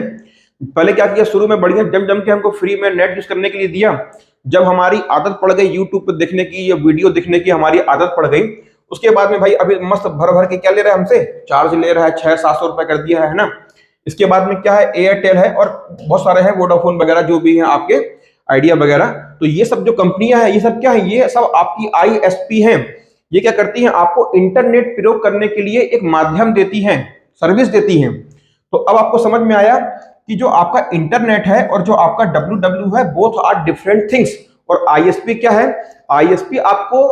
पहले क्या किया, शुरू में बढ़िया जम जम के हमको फ्री में नेट यूज करने के लिए दिया। जब हमारी आदत पड़ गई यूट्यूब पे देखने की या वीडियो देखने की, हमारी आदत पड़ गई, उसके बाद में भाई अभी मस्त भर भर के क्या ले रहा है हमसे, चार्ज ले रहा है, 600-700 रुपए कर दिया है ना। इसके बाद में क्या है, एयरटेल है और बहुत सारे हैं, वोडाफोन वगैरह जो भी हैं आपके, आइडिया वगैरह। तो ये सब जो कंपनियां हैं, ये सब क्या है, ये सब आपकी आईएसपी हैं। ये क्या करती हैं, आपको इंटरनेट प्रयोग करने के लिए एक माध्यम देती हैं, सर्विस देती हैं। तो अब आपको समझ में आया कि जो आपका इंटरनेट है और जो आपका डब्ल्यू डब्ल्यू है, बोथ आर डिफरेंट थिंग्स। और आईएसपी क्या है, आईएसपी आपको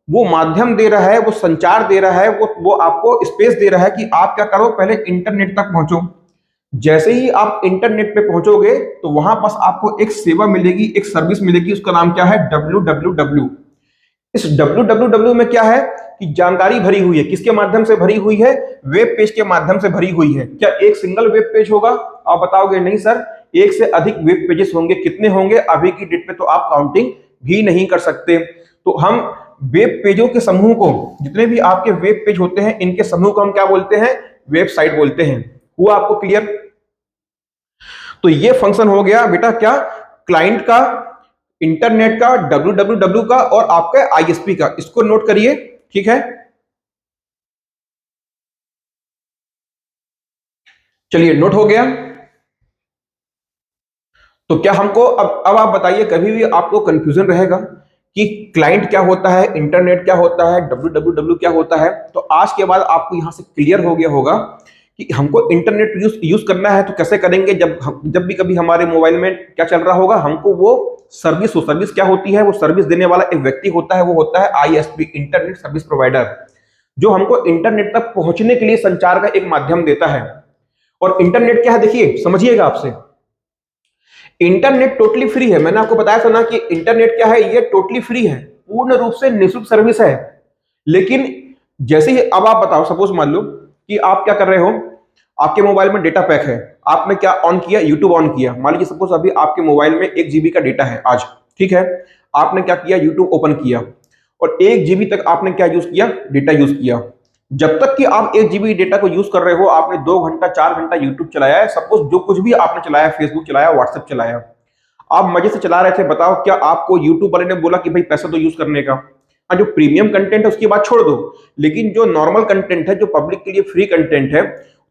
वो माध्यम दे रहा है, वो संचार दे रहा है, वो आपको स्पेस दे रहा है कि आप क्या करो, पहले इंटरनेट तक पहुंचो। जैसे ही आप इंटरनेट पे पहुंचोगे तो वहां पास आपको एक सेवा मिलेगी, एक सर्विस मिलेगी, उसका नाम क्या है, डब्ल्यू डब्ल्यू डब्ल्यू। इस डब्ल्यू डब्ल्यू डब्ल्यू में क्या है कि जानकारी भरी हुई है, किसके माध्यम से भरी हुई है, वेब पेज के माध्यम से भरी हुई है। क्या एक सिंगल वेब पेज होगा, आप बताओगे नहीं सर, एक से अधिक वेब पेजेस होंगे। कितने होंगे, अभी की डेट में तो आप काउंटिंग भी नहीं कर सकते। तो हम वेब पेजों के समूह को, जितने भी आपके वेब पेज होते हैं, इनके समूह को हम क्या बोलते हैं, वेबसाइट बोलते हैं। हुआ आपको क्लियर। तो ये फंक्शन हो गया बेटा क्या, क्लाइंट का, इंटरनेट का, डब्ल्यू डब्ल्यू डब्ल्यू का, और आपका आईएसपी का। इसको नोट करिए, ठीक है। चलिए नोट हो गया। तो क्या हमको अब आप बताइए, कभी भी आपको कंफ्यूजन रहेगा कि क्लाइंट क्या होता है, इंटरनेट क्या होता है, डब्ल्यू डब्ल्यू डब्ल्यू क्या होता है, तो आज के बाद आपको यहां से क्लियर हो गया होगा कि हमको इंटरनेट यूज करना है तो कैसे करेंगे। जब भी कभी हमारे मोबाइल में क्या चल रहा होगा, हमको वो सर्विस हो, सर्विस क्या होती है, वो सर्विस देने वाला एक व्यक्ति होता है, वो होता है आईएसपी, इंटरनेट सर्विस प्रोवाइडर, जो हमको इंटरनेट तक पहुंचने के लिए संचार का एक माध्यम देता है। और इंटरनेट क्या है, देखिए समझिएगा आपसे, इंटरनेट टोटली फ्री है। मैंने आपको बताया था ना कि इंटरनेट क्या है, ये टोटली फ्री है, पूर्ण रूप से निःशुल्क सर्विस है। लेकिन जैसे ही, अब आप बताओ, सपोज मान लो कि आप क्या कर रहे हो, आपके मोबाइल में डेटा पैक है, आपने क्या ऑन किया, यूट्यूब ऑन किया। मान लीजिए सपोज अभी आपके मोबाइल में 1 GB का डेटा है आज, ठीक है। आपने क्या किया, यूट्यूब ओपन किया, और 1 GB तक आपने क्या यूज किया, डेटा यूज किया। जब तक कि आप 1 GB डेटा को यूज कर रहे हो, आपने 2 घंटा 4 घंटा यूट्यूब चलाया है, सपोज जो कुछ भी आपने चलाया, फेसबुक चलाया, व्हाट्सएप चलाया, आप मजे से चला रहे थे। बताओ क्या आपको यूट्यूब वाले ने बोला कि भाई पैसा तो यूज करने का। हाँ, जो प्रीमियम कंटेंट है उसकी बात छोड़ दो, लेकिन जो नॉर्मल कंटेंट है, जो पब्लिक के लिए फ्री कंटेंट है,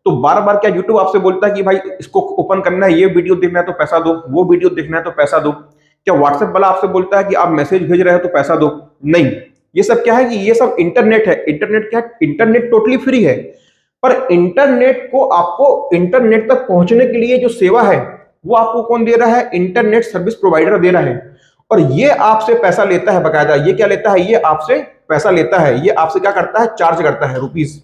तो बार बार क्या यूट्यूब आपसे बोलता है कि भाई इसको ओपन करना है, ये वीडियो देखना है तो पैसा दो, वो वीडियो देखना है तो पैसा दो। क्या व्हाट्सएप वाला आपसे बोलता है कि आप मैसेज भेज रहे हो तो पैसा दो? नहीं। ये सब क्या है कि ये सब इंटरनेट है। इंटरनेट क्या है, इंटरनेट टोटली फ्री है। पर इंटरनेट को आपको इंटरनेट तक पहुंचने के लिए जो सेवा है वो आपको कौन दे रहा है? इंटरनेट सर्विस प्रोवाइडर दे रहा है। और ये आपसे पैसा लेता है बकायदा। ये क्या लेता है? ये आपसे पैसा लेता है। ये आपसे क्या करता है? चार्ज करता है रुपीस।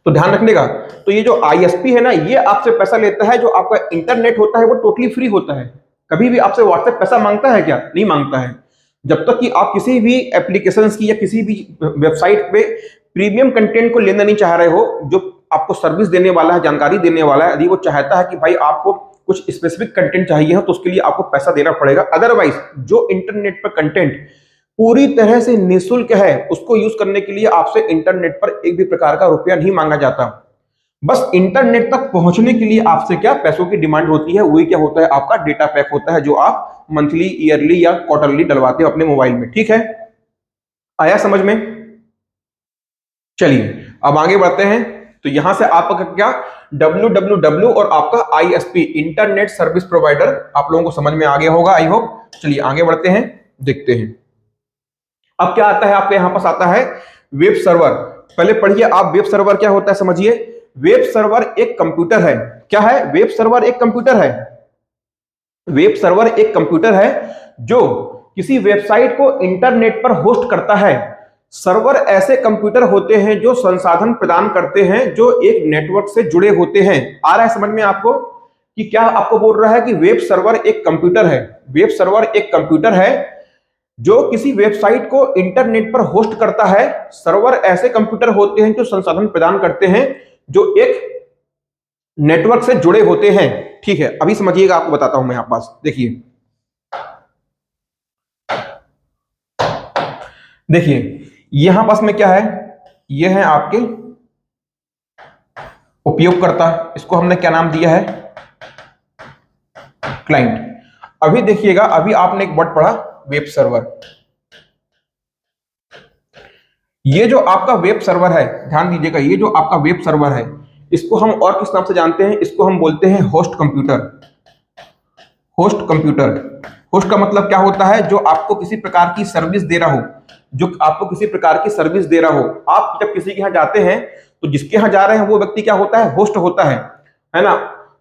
तो ध्यान रखने का। तो ये जो आईएसपी है ना, ये आपसे पैसा लेता है। जो आपका इंटरनेट होता है वो टोटली फ्री होता है। कभी भी आपसे व्हाट्सएप पैसा मांगता है क्या? नहीं मांगता है। जब तक कि आप किसी भी एप्लीकेशंस की या किसी भी वेबसाइट पे प्रीमियम कंटेंट को लेना नहीं चाह रहे हो, जो आपको सर्विस देने वाला है, जानकारी देने वाला है, यदि वो चाहता है कि भाई आपको कुछ स्पेसिफिक कंटेंट चाहिए हो तो उसके लिए आपको पैसा देना पड़ेगा। अदरवाइज जो इंटरनेट पर कंटेंट पूरी तरह से निःशुल्क है, उसको यूज करने के लिए आपसे इंटरनेट पर एक भी प्रकार का रुपया नहीं मांगा जाता। बस इंटरनेट तक पहुंचने के लिए आपसे क्या पैसों की डिमांड होती है। वही क्या होता है? आपका डेटा पैक होता है, जो आप मंथली, ईयरली या क्वार्टरली डलवाते हो अपने मोबाइल में। ठीक है, आया समझ में? चलिए अब आगे बढ़ते हैं। तो यहां से आपका क्या www और आपका ISP, इंटरनेट सर्विस प्रोवाइडर, आप लोगों को समझ में आ गया होगा, आई होप। चलिए आगे बढ़ते हैं, देखते हैं अब क्या आता है। आपके यहां पास आता है वेब सर्वर। पहले पढ़िए आप, वेब सर्वर क्या होता है समझिए। वेब सर्वर एक कंप्यूटर है। क्या है? वेब सर्वर एक कंप्यूटर है। वेब सर्वर एक कंप्यूटर है जो किसी वेबसाइट को इंटरनेट पर होस्ट करता है। सर्वर ऐसे कंप्यूटर होते हैं जो संसाधन प्रदान करते हैं, जो एक नेटवर्क से जुड़े होते हैं। आ रहा है समझ में आपको कि क्या आपको बोल रहा है कि वेब सर्वर एक कंप्यूटर है। वेब सर्वर एक कंप्यूटर है जो किसी वेबसाइट को इंटरनेट पर होस्ट करता है। सर्वर ऐसे कंप्यूटर होते हैं जो संसाधन प्रदान करते हैं, जो एक नेटवर्क से जुड़े होते हैं। ठीक है, अभी समझिएगा, आपको बताता हूं मैं यहां पास। देखिए देखिए यहां पास में क्या है? ये है आपके उपयोगकर्ता। इसको हमने क्या नाम दिया है? क्लाइंट। अभी देखिएगा, अभी आपने एक वर्ड पढ़ा, वेब सर्वर। ये जो आपका वेब सर्वर है, ध्यान दीजिएगा, ये जो आपका वेब सर्वर है, इसको हम और किस नाम से जानते हैं? इसको हम बोलते हैं host computer. Host computer. Host का मतलब क्या होता है? जो आपको किसी प्रकार की सर्विस दे रहा हो, जो आपको किसी प्रकार की सर्विस दे रहा हो। आप जब किसी के यहाँ जाते हैं तो जिसके यहाँ जा रहे हैं वो व्यक्ति क्या होता है? होस्ट होता है ना?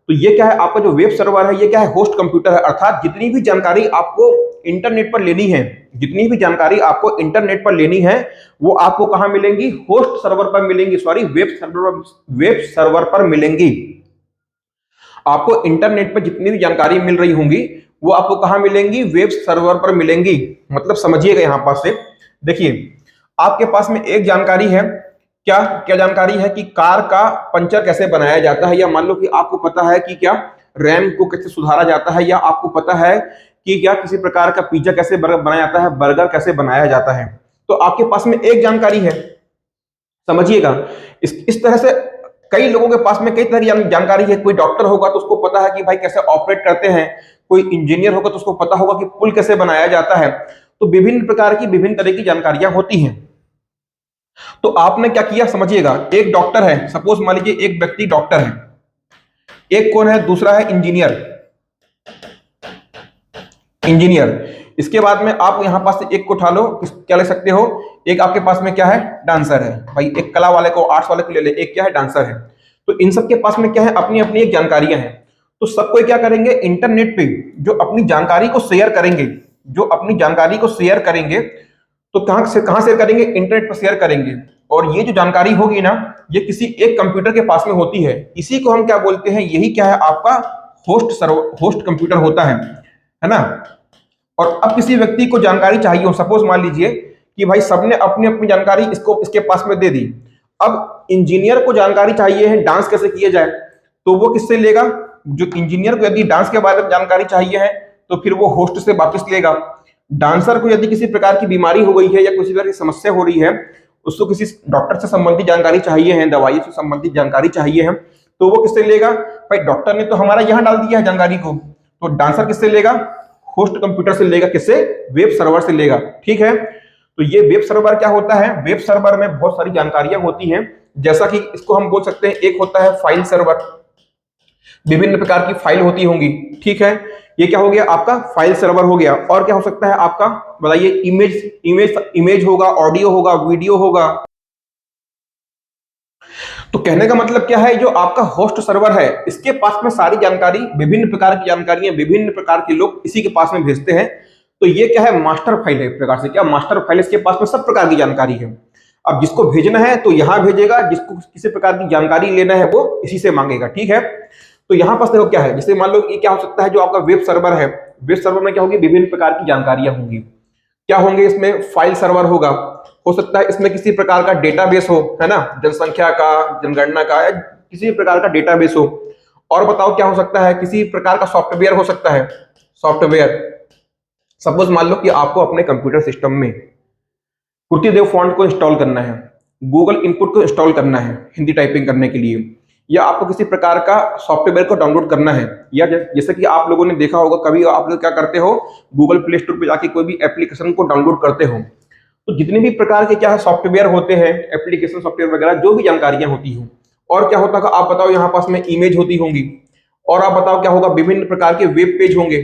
तो ये क्या है? आपका जो वेब सर्वर है, ये क्या है? होस्ट कंप्यूटर है। अर्थात जितनी भी जानकारी आपको इंटरनेट पर लेनी है, जितनी भी जानकारी आपको इंटरनेट पर लेनी है, वो आपको कहां मिलेंगी? होस्ट सर्वर पर मिलेंगी। सॉरी, वेब सर्वर पर मिलेंगी। आपको इंटरनेट पर जितनी भी जानकारी मिल रही होंगी, वो आपको कहां मिलेंगी? वेब सर्वर पर मिलेंगी। मतलब समझिएगा यहां पास से, देखिए आपके पास में एक जानकारी है। क्या क्या जानकारी है? कि कार का पंचर कैसे बनाया जाता है, या मान लो कि आपको पता है कि क्या रैम को कैसे सुधारा जाता है, या आपको पता है कि क्या किसी प्रकार का पिज्जा कैसे बनाया जाता है, बर्गर कैसे बनाया जाता है। तो आपके पास में एक जानकारी है। समझिएगा, इस तरह से कई लोगों के पास में कई तरह की जानकारी है। कोई डॉक्टर होगा तो उसको पता है कि भाई कैसे ऑपरेट करते हैं। कोई इंजीनियर होगा तो उसको पता होगा कि पुल कैसे बनाया जाता है। तो विभिन्न प्रकार की, विभिन्न तरह की जानकारियां होती हैं। तो आपने क्या किया समझिएगा। एक डॉक्टर है, सपोज मान लीजिए एक व्यक्ति डॉक्टर है। एक कौन है? दूसरा है इंजीनियर। इंजीनियर। इसके बाद में आप यहां पास से एक को उठा लो, क्या ले सकते हो? एक आपके पास में क्या है? डांसर है। भाई एक कला वाले को, आर्ट्स वाले को ले ले, एक क्या है? डांसर है। तो इन सब के पास में क्या है? अपनी अपनी एक जानकारियां हैं। तो सबको क्या करेंगे? इंटरनेट पे जो अपनी जानकारी को शेयर करेंगे, जो अपनी जानकारी को शेयर करेंगे, तो कहां शेयर करेंगे? इंटरनेट पर शेयर करेंगे। और ये जो जानकारी होगी ना, ये किसी एक कंप्यूटर के पास में होती है। इसी को हम क्या बोलते हैं? यही क्या है? आपका होस्ट कंप्यूटर होता है ना? और अब किसी व्यक्ति को जानकारी चाहिए हो, सपोज मान लीजिए कि भाई सबने अपनी अपनी जानकारी इसके पास में दे दी। अब इंजीनियर को जानकारी चाहिए है डांस कैसे किया जाए, तो वो किससे लेगा? जो इंजीनियर को यदि डांस के बारे में जानकारी चाहिए है तो फिर वो होस्ट से वापस लेगा। डांसर को यदि किसी प्रकार की बीमारी हो गई है या किसी प्रकार की समस्या हो रही है, उसको किसी डॉक्टर से संबंधित जानकारी चाहिए है, दवाई से संबंधित जानकारी चाहिए है, तो वो किससे लेगा? भाई डॉक्टर ने तो हमारा यहां डाल दिया है जानकारी को, तो डांसर किससे लेगा? होस्ट कंप्यूटर से लेगा। किससे? वेब सर्वर से लेगा। ठीक है, तो ये वेब सर्वर क्या होता है? वेब सर्वर में बहुत सारी जानकारियां होती हैं। जैसा कि इसको हम बोल सकते हैं, एक होता है फाइल सर्वर। विभिन्न प्रकार की फाइल होती होंगी। ठीक है, ये क्या हो गया? आपका फाइल सर्वर हो गया। और क्या हो सकता है आपका? बताइए। इमेज होगा, ऑडियो होगा, वीडियो होगा। तो कहने का मतलब क्या है, जो आपका होस्ट सर्वर है इसके पास में सारी जानकारी, विभिन्न प्रकार की जानकारियां विभिन्न प्रकार के लोग इसी के पास में भेजते हैं। तो ये क्या है, मास्टर फाइल है एक प्रकार से। क्या मास्टर फाइल, इसके पास में सब प्रकार की जानकारी है। अब जिसको भेजना है तो यहां भेजेगा, जिसको किसी प्रकार की जानकारी लेना है वो इसी से मांगेगा। ठीक है, तो यहां पर देखो क्या है, जैसे मान लो ये क्या हो सकता है, जो आपका वेब सर्वर है, वेब सर्वर में क्या होगी, विभिन्न प्रकार की जानकारियां होंगी। क्या होंगे इसमें, फाइल सर्वर होगा, हो सकता है इसमें किसी प्रकार का डेटाबेस हो, है ना, जनसंख्या का, जनगणना का, या किसी प्रकार का डेटाबेस हो। और बताओ क्या हो सकता है, किसी प्रकार का सॉफ्टवेयर हो सकता है, सॉफ्टवेयर। सपोज मान लो कि आपको अपने कंप्यूटर सिस्टम में कुर्तीदेव फॉन्ट को इंस्टॉल करना है, गूगल इनपुट को इंस्टॉल करना है हिंदी टाइपिंग करने के लिए, या आपको किसी प्रकार का सॉफ्टवेयर को डाउनलोड करना है, या जैसे कि आप लोगों ने देखा होगा, कभी आप लोग क्या करते हो, गूगल प्ले स्टोर पे जाके कोई भी एप्लीकेशन को डाउनलोड करते हो। तो जितने भी प्रकार के क्या है सॉफ्टवेयर होते हैं, एप्लीकेशन सॉफ्टवेयर वगैरह, जो भी जानकारियां होती हो, और क्या होता है आप बताओ, यहाँ पास में इमेज होती होंगी, और आप बताओ क्या होगा, विभिन्न प्रकार के वेब पेज होंगे।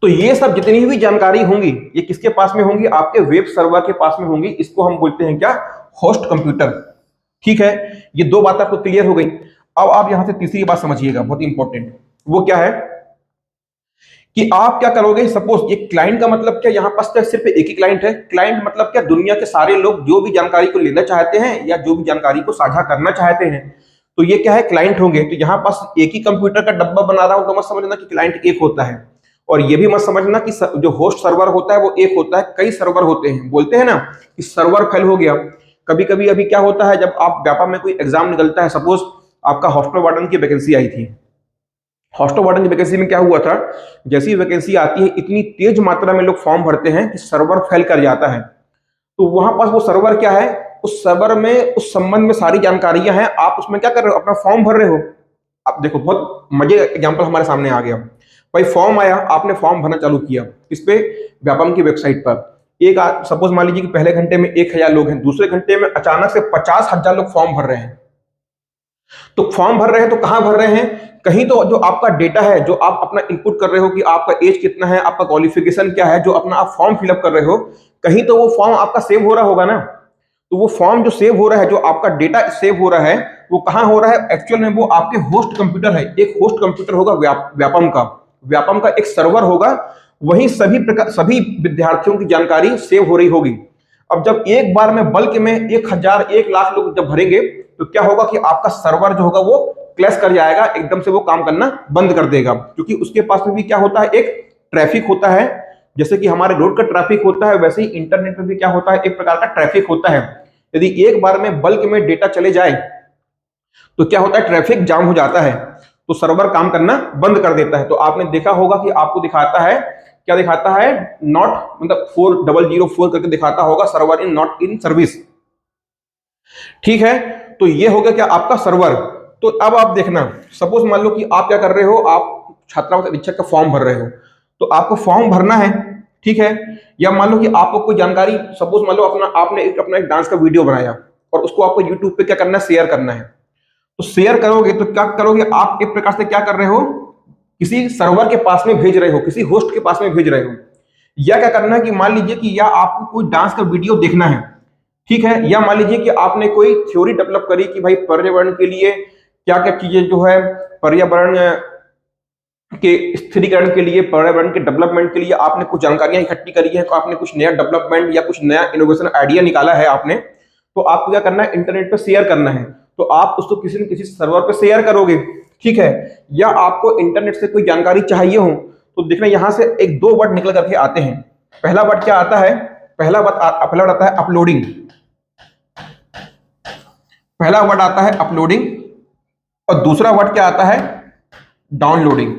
तो ये सब जितनी भी जानकारी होंगी ये किसके पास में होंगी, आपके वेब सर्वर के पास में होंगी। इसको हम बोलते हैं क्या, होस्ट कंप्यूटर। ठीक है, ये दो बात आपको क्लियर हो गई। अब आप यहां से तीसरी बात समझिएगा, बहुत इंपॉर्टेंट। वो क्या है कि आप क्या करोगे, सपोज ये क्लाइंट का मतलब क्या, यहां पास क्या सिर्फ एक ही क्लाइंट है। क्लाइंट मतलब क्या, दुनिया के सारे लोग जो भी जानकारी को लेना चाहते हैं या जो भी जानकारी को साझा करना चाहते हैं, तो ये क्या है, क्लाइंट होंगे। तो यहाँ पास एक ही कंप्यूटर का डब्बा बना रहा हूं तो मत समझना कि क्लाइंट एक होता है, और ये भी मत समझना कि जो होस्ट सर्वर होता है वो एक होता है, कई सर्वर होते हैं। बोलते हैं ना कि सर्वर फेल हो गया। कभी कभी अभी क्या होता है, जब आप व्यापा में कोई एग्जाम निकलता है, सपोज आपका हॉस्टल वार्डन की वैकेंसी आई थी, हॉस्टल वार्डन की वैकेंसी में क्या हुआ था, जैसी वैकेंसी आती है इतनी तेज मात्रा में लोग फॉर्म भरते हैं कि सर्वर फेल कर जाता है। तो वहां पास वो सर्वर क्या है, उस सर्वर में उस संबंध में सारी जानकारियां हैं, आप उसमें क्या कर रहे हो, अपना फॉर्म भर रहे हो। अब देखो बहुत मजे एग्जांपल हमारे सामने आ गया। भाई फॉर्म आया, आपने फॉर्म भरना चालू किया, इस पे व्यापम की वेबसाइट पर। एक सपोज मान लीजिए कि पहले घंटे में 1000 लोग हैं, दूसरे घंटे में अचानक से 50,000 लोग फॉर्म भर रहे हैं। तो फॉर्म भर रहे हैं तो कहां भर रहे हैं, कहीं तो जो आपका डेटा है, जो आप अपना इनपुट कर रहे हो कि आपका एज कितना है, आपका क्वालिफिकेशन क्या है, जो अपना आप फॉर्म फिलअप कर रहे हो, कहीं तो वो फॉर्म आपका सेव हो रहा होगा ना। तो वो फॉर्म जो सेव हो रहा है, जो आपका डेटा सेव हो रहा है, वो कहां हो रहा है, एक्चुअल में वो आपके होस्ट कंप्यूटर है। एक होस्ट कंप्यूटर होगा व्यापम का, व्यापम का एक सर्वर होगा, वहीं सभी विद्यार्थियों की जानकारी सेव हो रही होगी। अब जब एक बार में बल्क में 1000 1 लाख लोग जब भरेंगे, तो क्या होगा कि आपका सर्वर जो होगा वो क्लैश कर जाएगा, एकदम से वो काम करना बंद कर देगा। क्योंकि उसके पास में भी क्या होता है, एक ट्रैफिक होता है। जैसे कि हमारे रोड का ट्रैफिक होता है, वैसे ही इंटरनेट में भी क्या होता है, एक प्रकार का ट्रैफिक होता है। यदि एक बार में बल्क में डेटा चले जाए तो क्या होता है, ट्रैफिक जाम हो जाता है, तो सर्वर काम करना बंद कर देता है। तो आपने देखा होगा कि आपको दिखाता है, क्या दिखाता है, नॉट, मतलब 4004 करके दिखाता होगा, server in not in service. ठीक है, तो ये हो गया क्या, आपका सर्वर। तो अब आप देखना, सपोज मान लो कि आप क्या कर रहे हो, आप छात्रावास अधीक्षक का फॉर्म भर रहे हो, तो आपको फॉर्म भरना है। ठीक है, या मान लो कि आपको कोई जानकारी, सपोज मान लो आपने अपना एक डांस का वीडियो बनाया और उसको आपको यूट्यूब पे क्या करना है, शेयर करना है। तो शेयर करोगे तो क्या करोगे, आप एक प्रकार से क्या कर रहे हो, किसी सर्वर के पास में भेज रहे हो, किसी होस्ट के पास में भेज रहे हो। या क्या करना है कि मान लीजिए कि या आपको कोई डांस का वीडियो देखना है, ठीक है, या मान लीजिए कि आपने कोई थ्योरी डेवलप करी कि भाई पर्यावरण के लिए क्या क्या चीजें जो है, पर्यावरण के स्थिरीकरण के लिए, पर्यावरण के डेवलपमेंट के लिए आपने कुछ जानकारियां इकट्ठी करी है, तो आपने कुछ नया डेवलपमेंट या कुछ नया इनोवेशन आइडिया निकाला है आपने, तो आपको क्या करना है, इंटरनेट पर शेयर करना है। तो आप उसको किसी न किसी सर्वर पर शेयर करोगे। ठीक है, या आपको इंटरनेट से कोई जानकारी चाहिए हो, तो देखना यहां से एक दो वर्ड निकल करके आते हैं। पहला वर्ड क्या आता है, पहला वर्ड आता है अपलोडिंग। पहला वर्ड आता है अपलोडिंग, और दूसरा वर्ड क्या आता है, डाउनलोडिंग।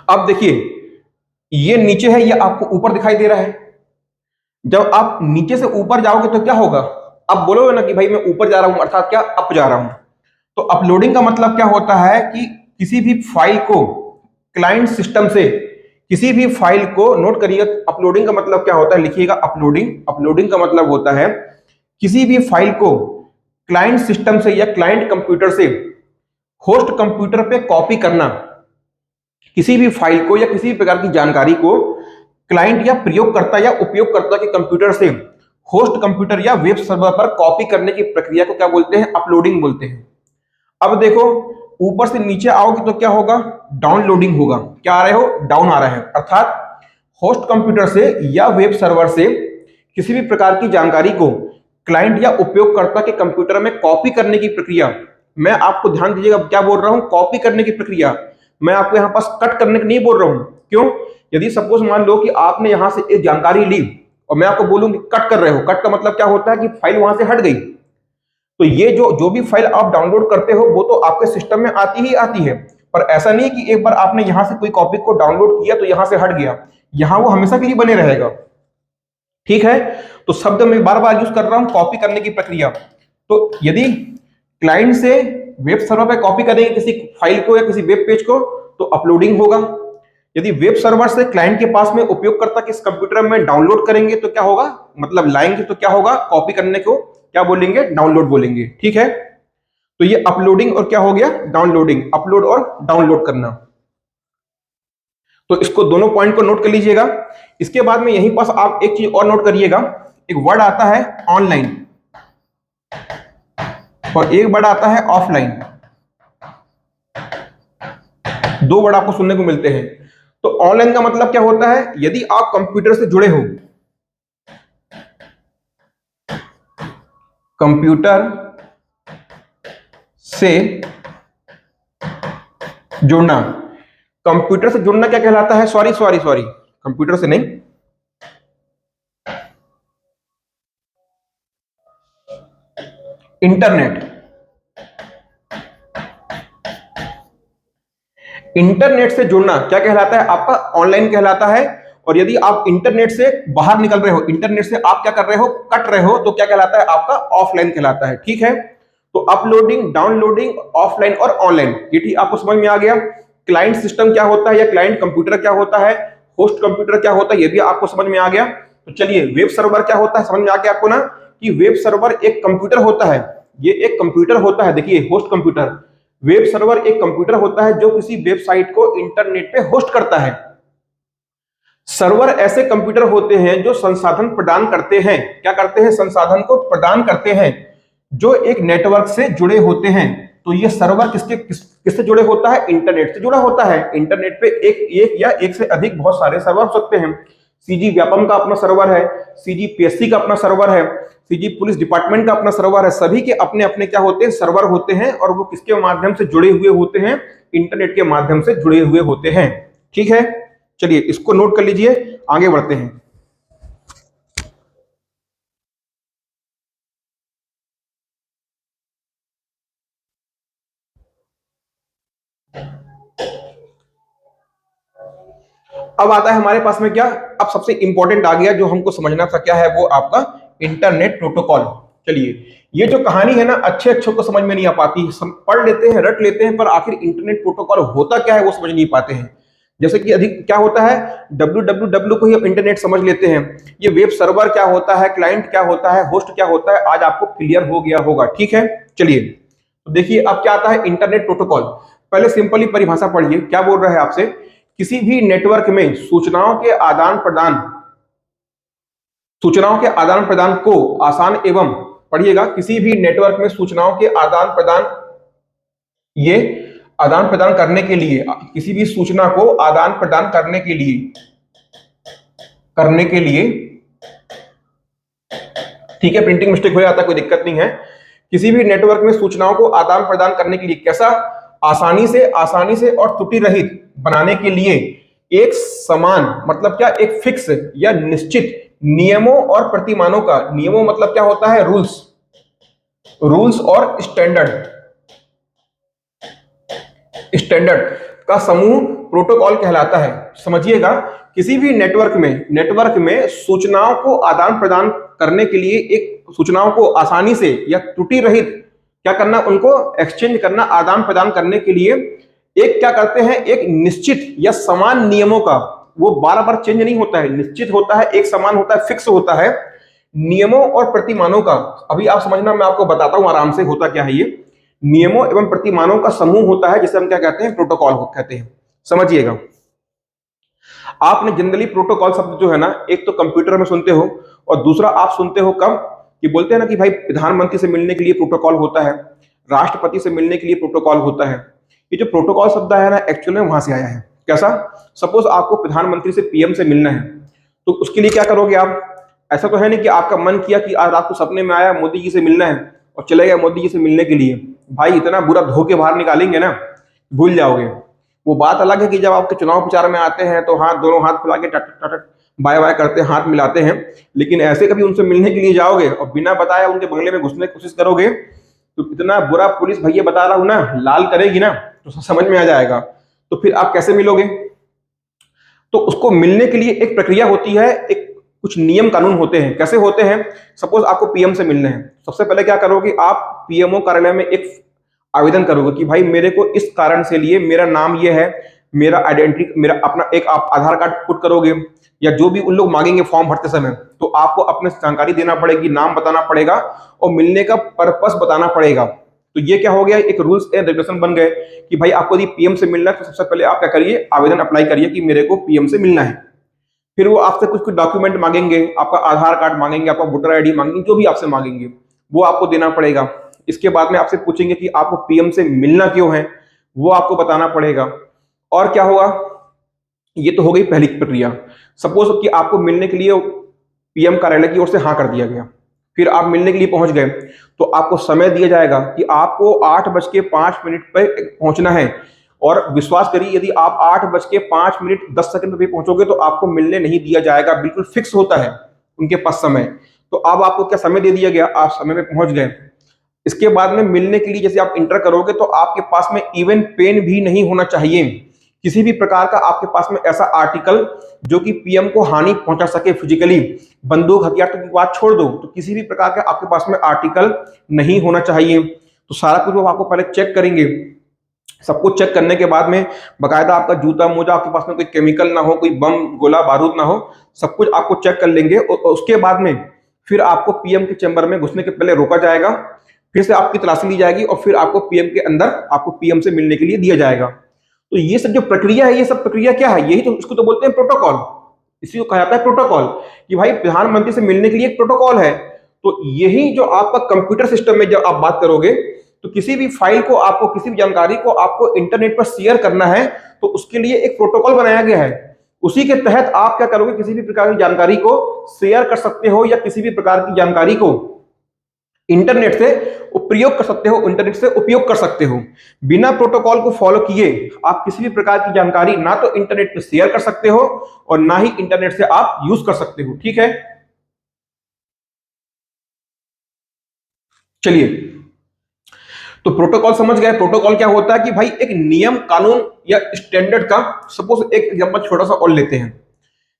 अब देखिए, ये नीचे है, ये आपको ऊपर दिखाई दे रहा है। जब आप नीचे से ऊपर जाओगे तो क्या होगा, आप बोलोगे ना कि भाई मैं ऊपर जा रहा हूं, अर्थात क्या, अप जा रहा हूं। तो अपलोडिंग का मतलब क्या होता है कि किसी भी फाइल को क्लाइंट सिस्टम से, किसी भी फाइल को, नोट करिएगा, अपलोडिंग का मतलब क्या होता है, लिखिएगा अपलोडिंग। अपलोडिंग का मतलब होता है किसी भी फाइल को क्लाइंट सिस्टम से या क्लाइंट कंप्यूटर से होस्ट कंप्यूटर पे कॉपी करना। किसी भी फाइल को या किसी भी प्रकार की जानकारी को क्लाइंट या प्रयोगकर्ता या उपयोगकर्ता के कंप्यूटर से होस्ट कंप्यूटर या वेब सर्वर पर कॉपी करने की प्रक्रिया को क्या बोलते हैं? अपलोडिंग बोलते हैं। अब देखो, ऊपर से नीचे आओगे तो क्या होगा? डाउनलोडिंग होगा। क्या आ रहे हो? डाउन आ रहा है। अर्थात होस्ट कंप्यूटर से या वेब सर्वर से किसी भी प्रकार की जानकारी को क्लाइंट या उपयोगकर्ता के कंप्यूटर में कॉपी करने की प्रक्रिया, मैं आपको ध्यान दीजिएगा क्या बोल रहा हूं, कॉपी करने की प्रक्रिया। मैं आपको यहां पास कट करने की नहीं बोल रहा हूं। क्यों? यदि सपोज मान लो कि आपने यहां से एक जानकारी ली और मैं आपको बोलूं कि कट कर रहे हो, कट का मतलब क्या होता है कि फाइल वहां से हट गई। तो ये जो जो भी फाइल आप डाउनलोड करते हो वो तो आपके सिस्टम में आती ही आती है, पर ऐसा नहीं कि एक बार आपने यहां से कोई कॉपी को डाउनलोड किया तो यहां से हट गया, यहां वो हमेशा के लिए बने रहेगा। ठीक है, तो शब्द मैं बार बार यूज कर रहा हूं, कॉपी करने की प्रक्रिया। तो यदि क्लाइंट से वेब सर्वर पे कॉपी करेंगे किसी फाइल को या किसी वेब पेज को तो अपलोडिंग होगा। यदि वेब सर्वर से क्लाइंट के पास में उपयोगकर्ता के कंप्यूटर में डाउनलोड करेंगे तो क्या होगा, मतलब लाएंगे तो क्या होगा, कॉपी करने को क्या बोलेंगे? डाउनलोड बोलेंगे। ठीक है, तो ये अपलोडिंग और क्या हो गया? डाउनलोडिंग। अपलोड और डाउनलोड करना। तो इसको दोनों पॉइंट को नोट कर लीजिएगा। इसके बाद में यहीं पास आप एक चीज और नोट करिएगा, एक वर्ड आता है ऑनलाइन और एक वर्ड आता है ऑफलाइन। दो वर्ड आपको सुनने को मिलते हैं। तो ऑनलाइन का मतलब क्या होता है? यदि आप कंप्यूटर से जुड़े हो, कंप्यूटर से जुड़ना। कंप्यूटर से जुड़ना क्या कहलाता है? सॉरी सॉरी सॉरी, कंप्यूटर से नहीं, इंटरनेट। इंटरनेट से जुड़ना क्या कहलाता है? आपका ऑनलाइन कहलाता है। और यदि आप इंटरनेट से बाहर निकल रहे हो, इंटरनेट से आप क्या कर रहे हो? कट रहे हो, तो क्या कहलाता है? आपका ऑफलाइन कहलाता है। ठीक है, तो अपलोडिंग, डाउनलोडिंग, ऑफलाइन और ऑनलाइन, ये ठीक आपको समझ में आ गया। क्लाइंट सिस्टम क्या होता है या क्लाइंट कंप्यूटर क्या होता है, होस्ट कंप्यूटर क्या होता है, ये भी आपको समझ में आ गया। तो चलिए, वेब सर्वर क्या होता है समझ में आ गया आपको ना, कि वेब सर्वर एक कंप्यूटर होता है। ये एक कंप्यूटर होता है। देखिए, होस्ट कंप्यूटर, वेब सर्वर एक कंप्यूटर होता है जो किसी वेबसाइट को इंटरनेट पे होस्ट करता है। सर्वर ऐसे कंप्यूटर होते हैं जो संसाधन प्रदान करते हैं। क्या करते हैं? संसाधन को प्रदान करते हैं, जो एक नेटवर्क से जुड़े होते हैं। तो ये सर्वर किससे जुड़े होता है? इंटरनेट से जुड़ा होता है। इंटरनेट पे एक या एक से अधिक बहुत सारे सर्वर हो सकते हैं। सीजी व्यापम का अपना सर्वर है, सीजी पीएससी का अपना सर्वर है, सीजी पुलिस डिपार्टमेंट का अपना सर्वर है। सभी के अपने अपने क्या होते हैं? सर्वर होते हैं, और वो किसके माध्यम से जुड़े हुए होते हैं? इंटरनेट के माध्यम से जुड़े हुए होते हैं। ठीक है, चलिए इसको नोट कर लीजिए, आगे बढ़ते हैं। अब आता है हमारे पास में क्या, अब सबसे इंपॉर्टेंट आ गया जो हमको समझना था, क्या है वो? आपका इंटरनेट प्रोटोकॉल। चलिए, ये जो कहानी है ना, अच्छे अच्छों को समझ में नहीं आ पाती, पढ़ लेते हैं, रट लेते हैं, पर आखिर इंटरनेट प्रोटोकॉल होता क्या है वो समझ नहीं पाते हैं। जैसे कि अधिक क्या होता है, www को ही हम इंटरनेट समझ लेते हैं। ये वेब सर्वर क्या होता है, क्लाइंट क्या होता है, होस्ट क्या होता है, आज आपको क्लियर हो गया होगा। ठीक है, चलिए तो देखिए अब क्या आता है इंटरनेट प्रोटोकॉल। पहले सिंपली परिभाषा पढ़िए, क्या बोल रहा है आपसे? किसी भी नेटवर्क में सूचनाओं के आदान प्रदान को आसान एवं, पढ़िएगा, किसी भी नेटवर्क में सूचनाओं के आदान प्रदान, ये आदान प्रदान करने के लिए, किसी भी सूचना को आदान प्रदान करने के लिए, ठीक है, प्रिंटिंग मिस्टेक हो जाता है, कोई दिक्कत नहीं है। किसी भी नेटवर्क में सूचनाओं को आदान प्रदान करने के लिए कैसा? आसानी से और त्रुटि रहित बनाने के लिए एक समान, मतलब क्या, एक फिक्स या निश्चित नियमों और प्रतिमानों का, नियमों मतलब क्या होता है? रूल्स और स्टैंडर्ड का समूह प्रोटोकॉल कहलाता है। समझिएगा, किसी भी नेटवर्क में सूचनाओं को आदान प्रदान करने के लिए, एक सूचनाओं को आसानी से या त्रुटि रहित क्या करना, उनको एक्सचेंज करना, आदान प्रदान करने के लिए एक क्या करते हैं? एक निश्चित या समान नियमों का, वो बार बार चेंज नहीं होता है, निश्चित होता है, एक समान होता है, फिक्स होता है, नियमों और प्रतिमानों का। अभी आप समझना, मैं आपको बताता हूं आराम से होता क्या है। ये नियमों एवं प्रतिमानों का समूह होता है, जिसे हम क्या कहते हैं? प्रोटोकॉल कहते हैं। समझिएगा, आपने जनरली प्रोटोकॉल शब्द जो है ना, एक तो कंप्यूटर में सुनते हो और दूसरा आप सुनते हो कब कि बोलते हैं ना कि भाई प्रधानमंत्री से मिलने के लिए प्रोटोकॉल होता है, राष्ट्रपति से मिलने के लिए प्रोटोकॉल होता है। ये जो प्रोटोकॉल शब्द है ना, एक्चुअली में वहां से आया है। कैसा? सपोज आपको प्रधानमंत्री से पीएम से मिलना है, तो उसके लिए क्या करोगे आप? ऐसा तो है नहीं कि आपका मन किया कि आज रात को सपने में आया मोदी जी से मिलना है और चले गए मोदी जी से मिलने के लिए। भाई इतना बुरा धो के बाहर निकालेंगे ना, भूल जाओगे। वो बात अलग है कि जब आपके चुनाव प्रचार में आते हैं तो हाथ, दोनों हाथ फैला के टट टट बाय बाय करते हैं, हाथ मिलाते हैं, लेकिन ऐसे कभी उनसे मिलने के लिए जाओगे और बिना बताए उनके बंगले में घुसने की कोशिश करोगे तो इतना बुरा, पुलिस भैया बता रहा हूं ना, लाल करेगी ना, तो समझ में आ जाएगा। तो फिर आप कैसे मिलोगे? तो उसको मिलने के लिए एक प्रक्रिया होती है, एक कुछ नियम कानून होते हैं। कैसे होते हैं? सपोज आपको पीएम से मिलना है, सबसे पहले क्या करोगे आप? पीएमओ कार्यालय में एक आवेदन करोगे कि भाई मेरे को इस कारण से लिए, मेरा नाम ये है, मेरा आइडेंटिटी, मेरा अपना एक आप आधार कार्ड पुट करोगे या जो भी उन लोग मांगेंगे फॉर्म भरते समय, तो आपको अपने जानकारी देना पड़ेगी, नाम बताना पड़ेगा और मिलने का पर्पस बताना पड़ेगा। तो ये क्या हो गया? एक रूल्स एंड रेगुलेशन बन गए कि भाई आपको यदि पीएम से मिलना है तो सबसे पहले आप क्या करिए? आवेदन अप्लाई करिए कि मेरे को पीएम से मिलना है। फिर वो आपसे कुछ कुछ डॉक्यूमेंट मांगेंगे, आपका आधार कार्ड मांगेंगे, आपका वोटर आईडी मांगेंगे, जो भी आपसे मांगेंगे वो आपको देना पड़ेगा। इसके बाद में आपसे पूछेंगे कि आपको पीएम से मिलना क्यों है, वो आपको बताना पड़ेगा। और क्या होगा? ये तो हो गई पहली प्रक्रिया। सपोज कि आपको मिलने के लिए पीएम कार्यालय की ओर से हाँ कर दिया गया, फिर आप मिलने के लिए पहुंच गए, तो आपको समय दिया जाएगा कि आपको 8:05 पर पहुंचना है। और विश्वास करिए, यदि आप 8:05 पे पहुंचोगे तो आपको मिलने नहीं दिया जाएगा, बिल्कुल फिक्स होता है उनके पास समय। तो अब आपको क्या समय दे दिया गया? आप समय में पहुंच गए। इसके बाद में मिलने के लिए जैसे आप इंटर करोगे तो आपके पास में इवन पेन भी नहीं होना चाहिए, किसी भी प्रकार का आपके पास में ऐसा आर्टिकल जो कि पीएम को हानि पहुंचा सके फिजिकली, बंदूक हथियार तक की बात छोड़ दो, तो किसी भी प्रकार का आपके पास में आर्टिकल नहीं होना चाहिए। तो सारा कुछ वो आपको पहले चेक करेंगे। सब कुछ चेक करने के बाद में बकायदा आपका जूता मोजा, आपके पास में कोई केमिकल ना हो, कोई बम गोला बारूद ना हो, सब कुछ आपको चेक कर लेंगे। और उसके बाद में फिर आपको पीएम के चैम्बर में घुसने के पहले रोका जाएगा, फिर से आपकी तलाशी ली जाएगी और फिर आपको पीएम के अंदर, आपको पीएम से मिलने के लिए दिया जाएगा। तो ये सब जो प्रक्रिया है, ये सब प्रक्रिया क्या है? यही तो, इसको तो बोलते हैं प्रोटोकॉल। इसी को कहा जाता है प्रोटोकॉल, कि भाई प्रधानमंत्री से मिलने के लिए एक प्रोटोकॉल है। तो यही जो आपका कंप्यूटर सिस्टम में जब आप बात करोगे, तो किसी भी फाइल को आपको, किसी भी जानकारी को आपको इंटरनेट पर शेयर करना है, तो उसके लिए एक प्रोटोकॉल बनाया गया है। उसी के तहत आप क्या करोगे? किसी भी प्रकार की जानकारी को शेयर कर सकते हो या किसी भी प्रकार की जानकारी को इंटरनेट से प्रयोग कर सकते हो, इंटरनेट से उपयोग कर सकते हो। बिना प्रोटोकॉल को फॉलो किए आप किसी भी प्रकार की जानकारी ना तो इंटरनेट पे शेयर कर सकते हो और ना ही इंटरनेट से आप यूज कर सकते हो। ठीक है, चलिए, तो प्रोटोकॉल समझ गए। प्रोटोकॉल क्या होता है कि भाई एक नियम कानून या स्टैंडर्ड का। सपोज एक एग्जांपल छोटा सा और लेते हैं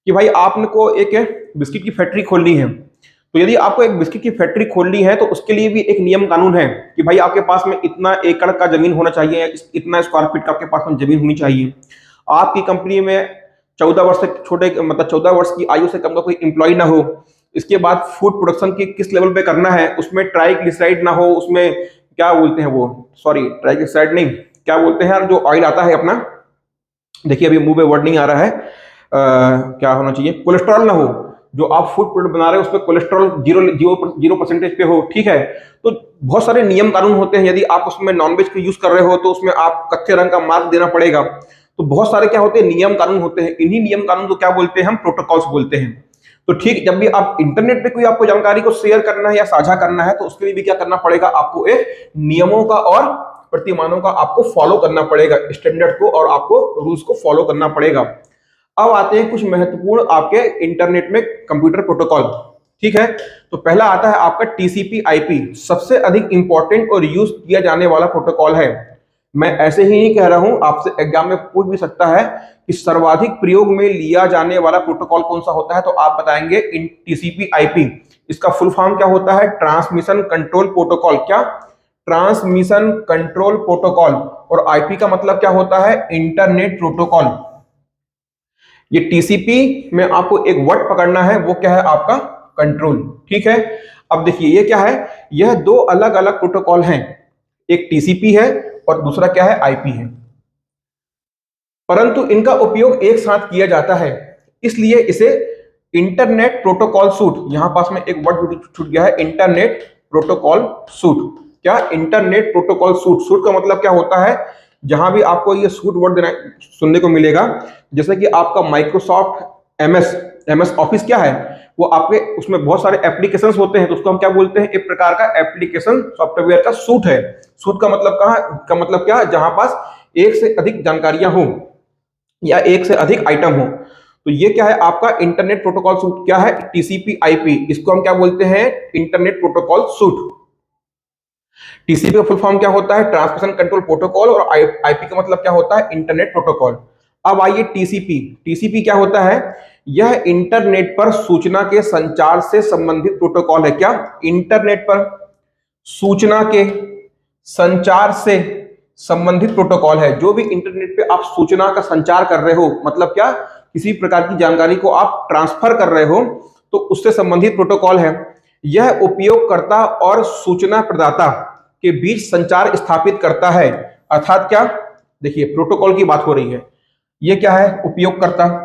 कि भाई आपने को एक बिस्किट की फैक्ट्री खोलनी है। तो यदि आपको एक बिस्किट की फैक्ट्री खोलनी है तो उसके लिए भी एक नियम कानून है कि भाई आपके पास में इतना एकड़ का जमीन होना चाहिए, इतना स्क्वायर फीट का आपके पास में जमीन होनी चाहिए। आपकी कंपनी में 14 वर्ष से छोटे, मतलब 14 वर्ष की आयु से कम का कोई इंप्लॉय ना हो। इसके बाद फूड प्रोडक्शन की किस लेवल पे करना है, उसमें ट्राइग्लिसराइड ना हो, उसमें क्या बोलते हैं वो, सॉरी ट्राइग्लिसराइड नहीं, क्या बोलते हैं यार जो ऑयल आता है अपना, देखिए अभी मुंह पे वर्ड नहीं आ रहा है, क्या होना चाहिए, कोलेस्ट्रॉल ना हो। जो आप फूड प्रोडक्ट बना रहे हो उसमें कोलेस्ट्रॉल जीरो परसेंटेज पे हो। ठीक है, तो बहुत सारे नियम कानून होते हैं। यदि आप उसमें नॉनवेज का यूज कर रहे हो तो उसमें आप कच्चे रंग का मार्क देना पड़ेगा। तो बहुत सारे क्या होते हैं, नियम कानून होते हैं। इन्हीं नियम कानून को क्या बोलते हैं? हम प्रोटोकॉल्स बोलते हैं। तो ठीक, जब भी आप इंटरनेट पे कोई आपको जानकारी को शेयर करना है या साझा करना है तो उसके लिए भी क्या करना पड़ेगा? आपको एक नियमों का और प्रतिमानों का आपको फॉलो करना पड़ेगा, स्टैंडर्ड को, और आपको रूल्स को फॉलो करना पड़ेगा। अब आते हैं कुछ महत्वपूर्ण आपके इंटरनेट में कंप्यूटर प्रोटोकॉल। ठीक है, तो पहला आता है आपका टीसीपी आईपी, सबसे अधिक इंपॉर्टेंट और यूज किया जाने वाला प्रोटोकॉल है। मैं ऐसे ही नहीं कह रहा हूं, आपसे एग्जाम में पूछ भी सकता है कि सर्वाधिक प्रयोग में लिया जाने वाला प्रोटोकॉल कौन सा होता है, तो आप बताएंगे टीसीपी आईपी। इसका फुल फॉर्म क्या होता है? Transmission control protocol. क्या? Transmission control protocol. और आईपी का मतलब क्या होता है? Internet protocol. ये टीसीपी में आपको एक वर्ड पकड़ना है, वो क्या है? आपका कंट्रोल। ठीक है, अब देखिए ये क्या है, यह दो अलग अलग प्रोटोकॉल हैं। एक टीसीपी है और दूसरा क्या है? आईपी है। परंतु इनका उपयोग एक साथ किया जाता है, इसलिए इसे इंटरनेट प्रोटोकॉल सूट, यहां पास में एक वर्ड छूट गया है, इंटरनेट प्रोटोकॉल सूट। क्या? Internet protocol suit. सूट का मतलब क्या होता है? जहां भी आपको ये सूट वर्ड देना सुनने को मिलेगा, जैसे कि आपका माइक्रोसॉफ्ट एमएस ऑफिस क्या है, वो आपके उसमें बहुत सारे एप्लीकेशंस होते हैं, तो उसको हम क्या बोलते हैं? एक प्रकार का एप्लीकेशन सॉफ्टवेयर का सूट है। सूट का मतलब का मतलब क्या? जहां पास एक से अधिक जानकारियां हो या एक से अधिक आइटम हो। तो ये क्या है? आपका इंटरनेट प्रोटोकॉल सूट क्या है? टीसीपी आईपी, इसको हम क्या बोलते हैं? Internet protocol suit. टीसीपी का फुल फॉर्म क्या होता है? ट्रांसमिशन कंट्रोल प्रोटोकॉल, और आईपी का मतलब क्या होता है? Internet protocol. अब आइए टीसीपी। टीसीपी क्या होता है? यह इंटरनेट पर सूचना के संचार से संबंधित प्रोटोकॉल है। क्या? इंटरनेट पर सूचना के संचार से संबंधित प्रोटोकॉल है। जो भी इंटरनेट पे आप सूचना का संचार कर रहे हो, मतलब क्या? किसी प्रकार की जानकारी को आप ट्रांसफर कर रहे हो, तो उससे संबंधित प्रोटोकॉल है। यह उपयोगकर्ता और सूचना प्रदाता के बीच संचार स्थापित करता है। अर्थात क्या? देखिए, प्रोटोकॉल की बात हो रही है। ये क्या है? उपयोगकर्ता,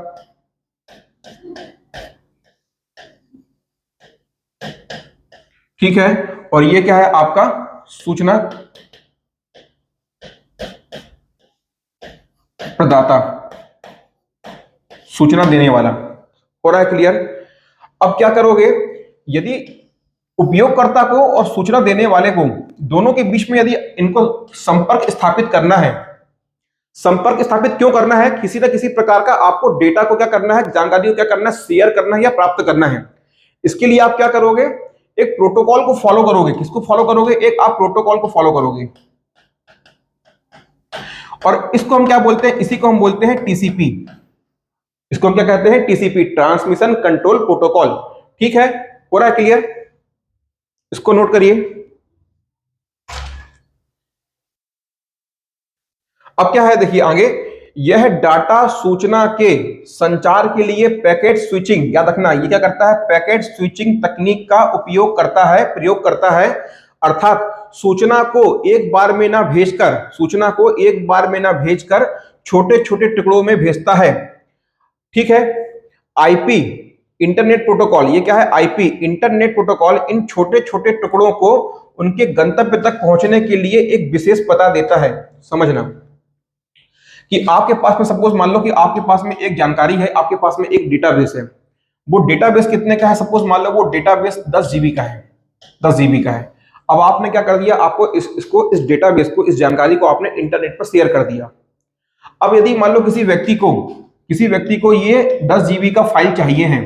ठीक है, और ये क्या है? आपका सूचना प्रदाता, सूचना देने वाला। हो रहा है क्लियर? अब क्या करोगे? यदि उपयोगकर्ता को और सूचना देने वाले को, दोनों के बीच में यदि इनको संपर्क स्थापित करना है, संपर्क स्थापित क्यों करना है? किसी न किसी प्रकार का आपको डेटा को क्या करना है? जानकारी को क्या करना है? शेयर करना है या प्राप्त करना है। इसके लिए आप क्या करोगे? एक प्रोटोकॉल को फॉलो करोगे। किसको फॉलो करोगे? एक आप प्रोटोकॉल को फॉलो करोगे, और इसको हम क्या बोलते हैं? इसी को हम बोलते हैं टीसीपी। इसको हम क्या कहते हैं? TCP, transmission control protocol. ठीक है, हो रहा है क्लियर? इसको नोट करिए। अब क्या है? देखिए आगे, यह डाटा सूचना के संचार के लिए पैकेट स्विचिंग, याद रखना, ये क्या करता है? पैकेट स्विचिंग तकनीक का उपयोग करता है, प्रयोग करता है। अर्थात सूचना को एक बार में ना भेजकर, सूचना को एक बार में ना भेजकर छोटे छोटे टुकड़ों में भेजता है। ठीक है। आईपी, इंटरनेट प्रोटोकॉल, ये क्या है? आईपी, इंटरनेट प्रोटोकॉल, इन छोटे छोटे टुकड़ों को उनके गंतव्य तक पहुंचने के लिए एक विशेष पता देता है। समझना कि आपके पास में, सपोज मान लो कि आपके पास में एक जानकारी है, आपके पास में एक डेटाबेस है। वो डेटाबेस कितने का है? सपोज मान लो वो डेटाबेस 10 जीबी का है, 10 जीबी का है। अब आपने क्या कर दिया? आपको इस डेटाबेस को, इस जानकारी को आपने इंटरनेट पर शेयर कर दिया। अब यदि मान लो किसी व्यक्ति को ये 10 जीबी का फाइल चाहिए है,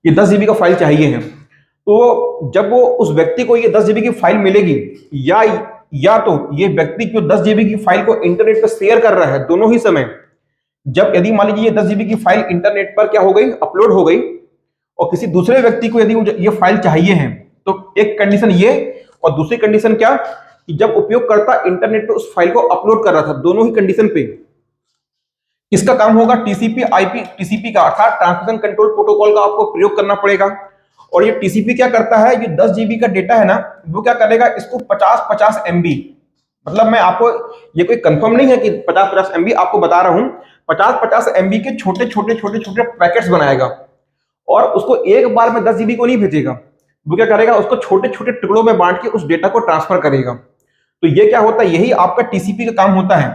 ये 10 जीबी का फाइल चाहिए है, तो जब वो उस व्यक्ति को ये 10 जीबी की फाइल मिलेगी, या तो ये व्यक्ति जो 10 जीबी की फाइल को इंटरनेट पर शेयर कर रहा है, दोनों ही समय, जब यदि मान लीजिए ये 10 जीबी की फाइल इंटरनेट पर क्या हो गई? अपलोड हो गई, और किसी दूसरे व्यक्ति को यदि ये फाइल चाहिए है, तो एक कंडीशन ये, और दूसरी कंडीशन क्या? कि जब उपयोगकर्ता इंटरनेट पर उस फाइल को अपलोड कर रहा था, दोनों ही कंडीशन पे इसका काम होगा टीसीपी आईपी, टीसीपी का अर्थात ट्रांसमिशन कंट्रोल प्रोटोकॉल का आपको प्रयोग करना पड़ेगा। और ये टीसीपी क्या करता है? ये 10 जीबी का डेटा है ना, वो क्या करेगा? इसको 50-50 एमबी, मतलब मैं आपको, ये कोई कंफर्म नहीं है कि 50-50 एमबी, आपको बता रहा हूं, 50-50 एमबी के छोटे छोटे छोटे छोटे पैकेट्स बनाएगा, और उसको एक बार में 10 जीबी को नहीं भेजेगा। वो क्या करेगा? उसको छोटे छोटे टुकड़ों में बांट के उस डेटा को ट्रांसफर करेगा। तो ये क्या होता है? यही आपका टीसीपी का काम होता है।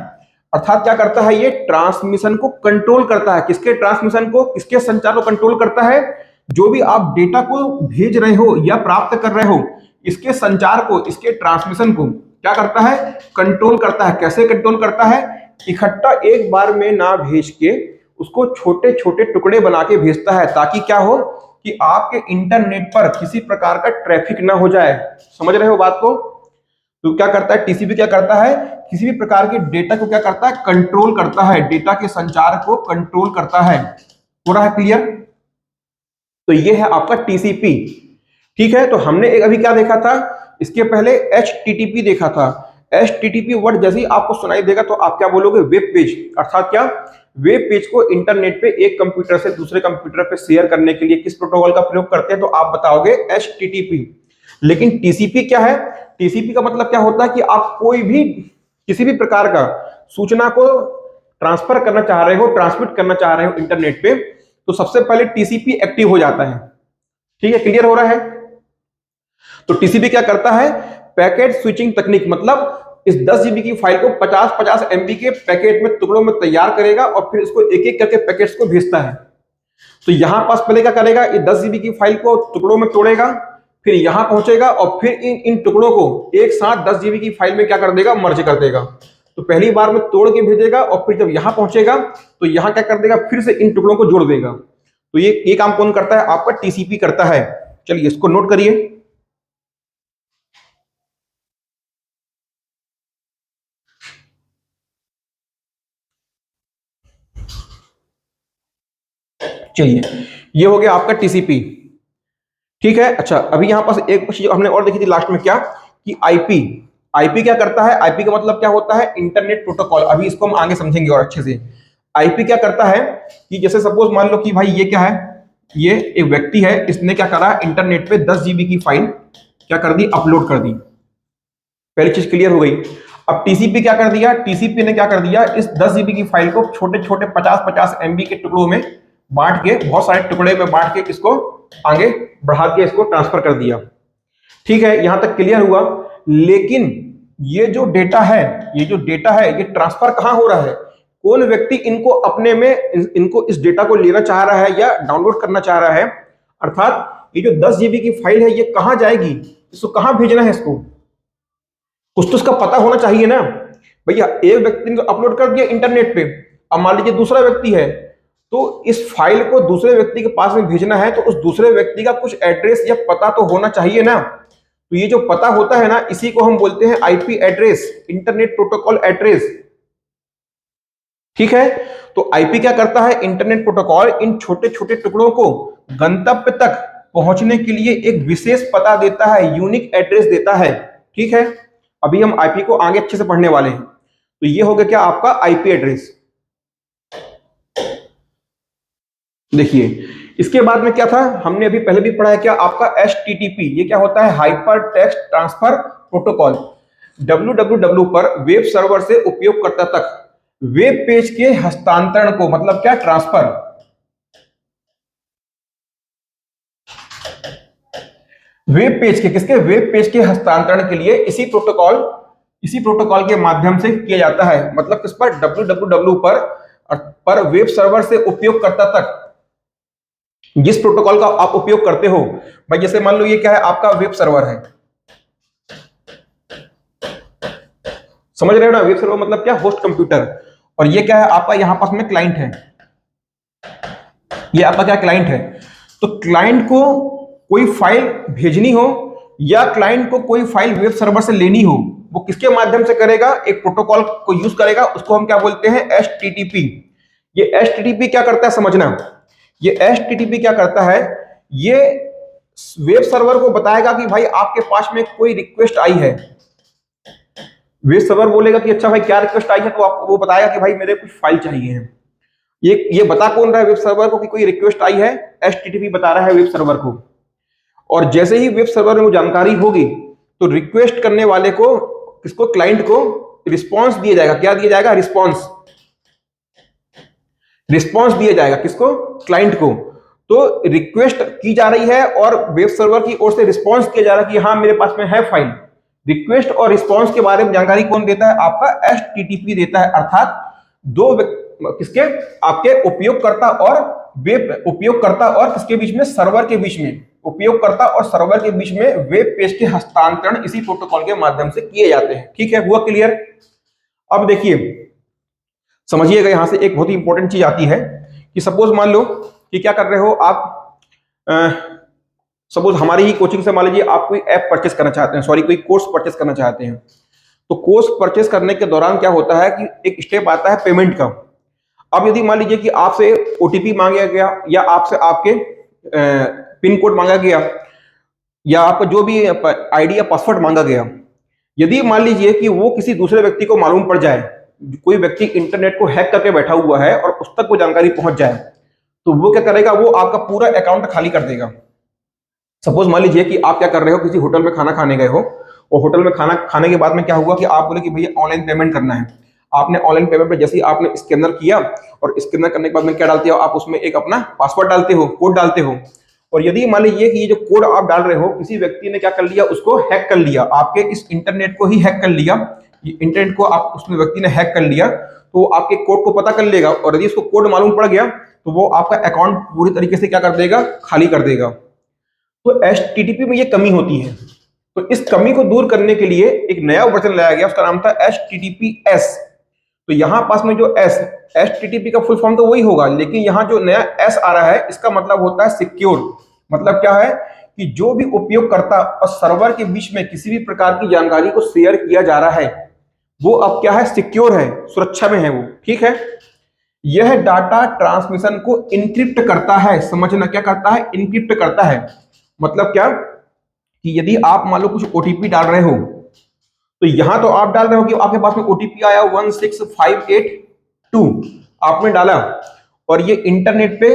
अर्थात क्या करता है? ये ट्रांसमिशन को कंट्रोल करता है। किसके ट्रांसमिशन को, किसके संचार को कंट्रोल करता है? जो भी आप डेटा को भेज रहे हो या प्राप्त कर रहे हो, इसके संचार को, इसके ट्रांसमिशन को क्या करता है? कंट्रोल करता है। कैसे कंट्रोल करता है? इकट्ठा एक बार में ना भेज के उसको छोटे छोटे टुकड़े बना के भेजता है, ताकि क्या हो? कि आपके इंटरनेट पर किसी प्रकार का ट्रैफिक ना हो जाए। समझ रहे हो बात को? तो क्या करता है? टीसीपी क्या करता है? किसी भी प्रकार के डेटा को क्या करता है? कंट्रोल करता है, डेटा के संचार को कंट्रोल करता है। हो रहा है क्लियर? तो ये है आपका टीसीपी। ठीक है, तो हमने एक अभी क्या देखा था? इसके पहले एचटीटीपी देखा था। एचटीटीपी वर्ड जैसे ही आपको सुनाई देगा तो आप क्या बोलोगे? Web page. अर्थात क्या? वेब पेज को इंटरनेट पे एक कंप्यूटर से दूसरे कंप्यूटर पे शेयर करने के लिए किस प्रोटोकॉल का प्रयोग करते हैं? तो आप बताओगे एचटीटीपी। लेकिन टीसीपी क्या है? टीसीपी का मतलब क्या होता है? कि आप कोई भी, किसी भी प्रकार का सूचना को ट्रांसफर करना चाह रहे हो, ट्रांसमिट करना चाह रहे हो इंटरनेट पे, तो सबसे पहले टीसीपी एक्टिव हो जाता है। ठीक है, क्लियर हो रहा है। तो टीसीपी क्या करता है, पैकेट स्विचिंग तकनीक, मतलब इस 10 जीबी की फाइल को 50-50 एमबी के पैकेट में टुकड़ों में तैयार करेगा और फिर इसको एक एक करके पैकेट्स को भेजता है। तो यहां पास पहले क्या करेगा, ये 10 जीबी की फाइल को टुकड़ों में तोड़ेगा, फिर यहां पहुंचेगा और फिर इन टुकड़ों को एक साथ 10 जीबी की फाइल में क्या कर देगा, मर्ज कर देगा। तो पहली बार में तोड़ के भेजेगा और फिर जब यहां पहुंचेगा तो यहां क्या कर देगा, फिर से इन टुकड़ों को जोड़ देगा। तो ये काम कौन करता है, आपका टीसीपी करता है। चलिए इसको नोट करिए। चलिए ये हो गया आपका टीसीपी। ठीक है, अच्छा अभी यहां पास एक चीज हमने और देखी थी लास्ट में, क्या कि आईपी। आईपी क्या करता है, आईपी का मतलब क्या होता है, इंटरनेट प्रोटोकॉल। अभी इसको हम आगे समझेंगे और अच्छे से। आईपी क्या करता है कि जैसे सपोज मान लो कि भाई ये क्या है, ये एक व्यक्ति है, इसने क्या करा, इंटरनेट पे 10 जीबी की फाइल क्या कर दी, अपलोड कर दी। पहली चीज क्लियर हो गई। अब टीसीपी क्या कर दिया, टीसीपी ने क्या कर दिया, इस 10 जीबी की फाइल को छोटे छोटे 50-50 एमबी के टुकड़ों में बांट के, बहुत सारे टुकड़े में बांट के इसको आगे बढ़ा के इसको ट्रांसफर कर दिया। ठीक है, यहां तक क्लियर हुआ। लेकिन ये जो डेटा है, ये ट्रांसफर कहां हो रहा है, कौन व्यक्ति इनको अपने में इनको इस डेटा को लेना चाह रहा है या डाउनलोड करना चाह रहा है। अर्थात ये जो 10 जीबी की फाइल है, ये कहां जाएगी, इसको कहां भेजना है, इसको कुछ तो इसका पता होना चाहिए ना। भैया एक व्यक्ति ने तो अपलोड कर दिया इंटरनेट पे, अब मान लीजिए दूसरा व्यक्ति है, तो इस फाइल को दूसरे व्यक्ति के पास में भेजना है, तो उस दूसरे व्यक्ति का कुछ एड्रेस या पता तो होना चाहिए ना। तो ये जो पता होता है ना, इसी को हम बोलते हैं IP address, internet protocol address. ठीक है, तो आईपी क्या करता है, इंटरनेट प्रोटोकॉल इन छोटे छोटे टुकड़ों को गंतव्य तक पहुंचने के लिए एक विशेष पता देता है, यूनिक एड्रेस देता है। ठीक है, अभी हम आईपी को आगे अच्छे से पढ़ने वाले हैं। तो ये हो गया क्या, आपका आईपी एड्रेस। देखिए इसके बाद में क्या था, हमने अभी पहले भी पढ़ा है, क्या आपका एचटीटीपी। ये क्या होता है, hyper text transfer protocol. www पर वेब सर्वर से उपयोगकर्ता तक वेब पेज के हस्तांतरण को, मतलब क्या, ट्रांसफर। वेब पेज के, किसके, वेब पेज के हस्तांतरण के लिए इसी प्रोटोकॉल के माध्यम से किया जाता है। मतलब किस पर, www पर वेब सर्वर से उपयोगकर्ता तक जिस प्रोटोकॉल का आप उपयोग करते हो। भाई जैसे मान लो ये क्या है, आपका वेब सर्वर है, समझ रहे हो ना, वेब सर्वर मतलब क्या, होस्ट कंप्यूटर। और ये क्या है, आपका यहां पास में क्लाइंट है, ये आपका क्या, क्लाइंट है। तो क्लाइंट को कोई फाइल भेजनी हो या क्लाइंट को कोई फाइल वेब सर्वर से लेनी हो, वो किसके माध्यम से करेगा, एक प्रोटोकॉल को यूज करेगा, उसको हम क्या बोलते हैं, एचटीटीपी। ये एचटीटीपी क्या करता है, समझना, ये एचटीटीपी क्या करता है, ये वेब सर्वर को बताएगा कि भाई आपके पास में कोई रिक्वेस्ट आई है। वेब सर्वर बोलेगा कि अच्छा भाई क्या रिक्वेस्ट आई है, तो आपको वो बताएगा कि भाई मेरे कुछ फाइल चाहिए हैं। ये बता कौन रहा है, वेब सर्वर को, कि कोई रिक्वेस्ट आई है, एचटीटीपी बता रहा है वेब सर्वर को। और जैसे ही वेब सर्वर में वो जानकारी होगी, तो रिक्वेस्ट करने वाले को, किसको, क्लाइंट को रिस्पॉन्स दिया जाएगा। क्या दिया जाएगा, रिस्पॉन्स दिया जाएगा, किसको, क्लाइंट को। तो रिक्वेस्ट की जा रही है और वेब सर्वर की ओर से रिस्पॉन्स किया जा रहा है कि हाँ मेरे पास में है फाइल। रिक्वेस्ट और रिस्पॉन्स के बारे में जानकारी कौन देता है, आपका एचटीटीपी देता है। अर्थात दो किसके, आपके उपयोगकर्ता और किसके बीच में, सर्वर के बीच में, उपयोगकर्ता और सर्वर के बीच में वेब पेज के हस्तांतरण इसी प्रोटोकॉल के माध्यम से किए जाते हैं। ठीक है, हुआ क्लियर। अब देखिए समझिएगा, यहां से एक बहुत ही इंपॉर्टेंट चीज आती है कि सपोज मान लो कि क्या कर रहे हो आप, सपोज हमारी ही कोचिंग से मान लीजिए आप कोई ऐप परचेस करना चाहते हैं, सॉरी कोई कोर्स परचेस करना चाहते हैं। तो कोर्स परचेस करने के दौरान क्या होता है कि एक स्टेप आता है पेमेंट का। अब यदि मान लीजिए कि आपसे ओटीपी मांगा गया या आपसे आपके पिन कोड मांगा गया या आपका जो भी आईडी या पासवर्ड मांगा गया, यदि मान लीजिए कि वो किसी दूसरे व्यक्ति को मालूम पड़ जाए, कोई व्यक्ति इंटरनेट को हैक करके बैठा हुआ है और उस तक वो जानकारी पहुंच जाए, तो वो क्या करेगा, वो आपका पूरा अकाउंट खाली कर देगा। सपोज मान लीजिए कि आप क्या कर रहे हो, किसी होटल में खाना खाने गए हो, और होटल में खाना खाने के बाद में क्या हुआ कि आप बोले कि भैया ऑनलाइन पेमेंट करना है। आपने ऑनलाइन पेमेंट पे जैसे ही आपने स्कैनर किया और स्कैनर करने के बाद में क्या डालते हो आप, उसमें एक अपना पासवर्ड डालते हो, कोड डालते हो। और यदि मान लीजिए कि ये जो कोड आप डाल रहे हो किसी व्यक्ति ने क्या कर लिया, उसको हैक कर लिया, आपके इस इंटरनेट को ही हैक कर लिया, ये इंटरनेट को आप उसमें व्यक्ति ने हैक कर लिया, तो आपके कोड को पता कर लेगा और यदि उसको कोड मालूम पड़ गया तो वो आपका अकाउंट पूरी तरीके से क्या कर देगा, खाली कर देगा। तो एचटीटीपी में ये कमी होती है। तो इस कमी को दूर करने के लिए एक नया वर्जन लाया गया, उसका नाम था HTTPS। तो यहां पास में जो एस, HTTP का फुल फॉर्म तो वही होगा, लेकिन यहां जो नया एस आ रहा है इसका मतलब होता है सिक्योर। मतलब क्या है कि जो भी उपयोगकर्ता और सर्वर के बीच में किसी भी प्रकार की जानकारी को शेयर किया जा रहा है वो अब क्या है, सिक्योर है, सुरक्षा में है वो। ठीक है, यह डाटा ट्रांसमिशन को इनक्रिप्ट करता है। समझना, क्या करता है, इनक्रिप्ट करता है। मतलब क्या कि यदि आप मान लो कुछ ओटीपी डाल रहे हो, तो यहां तो आप डाल रहे हो कि आपके पास में ओटीपी आया 16582 आपने डाला, और ये इंटरनेट पे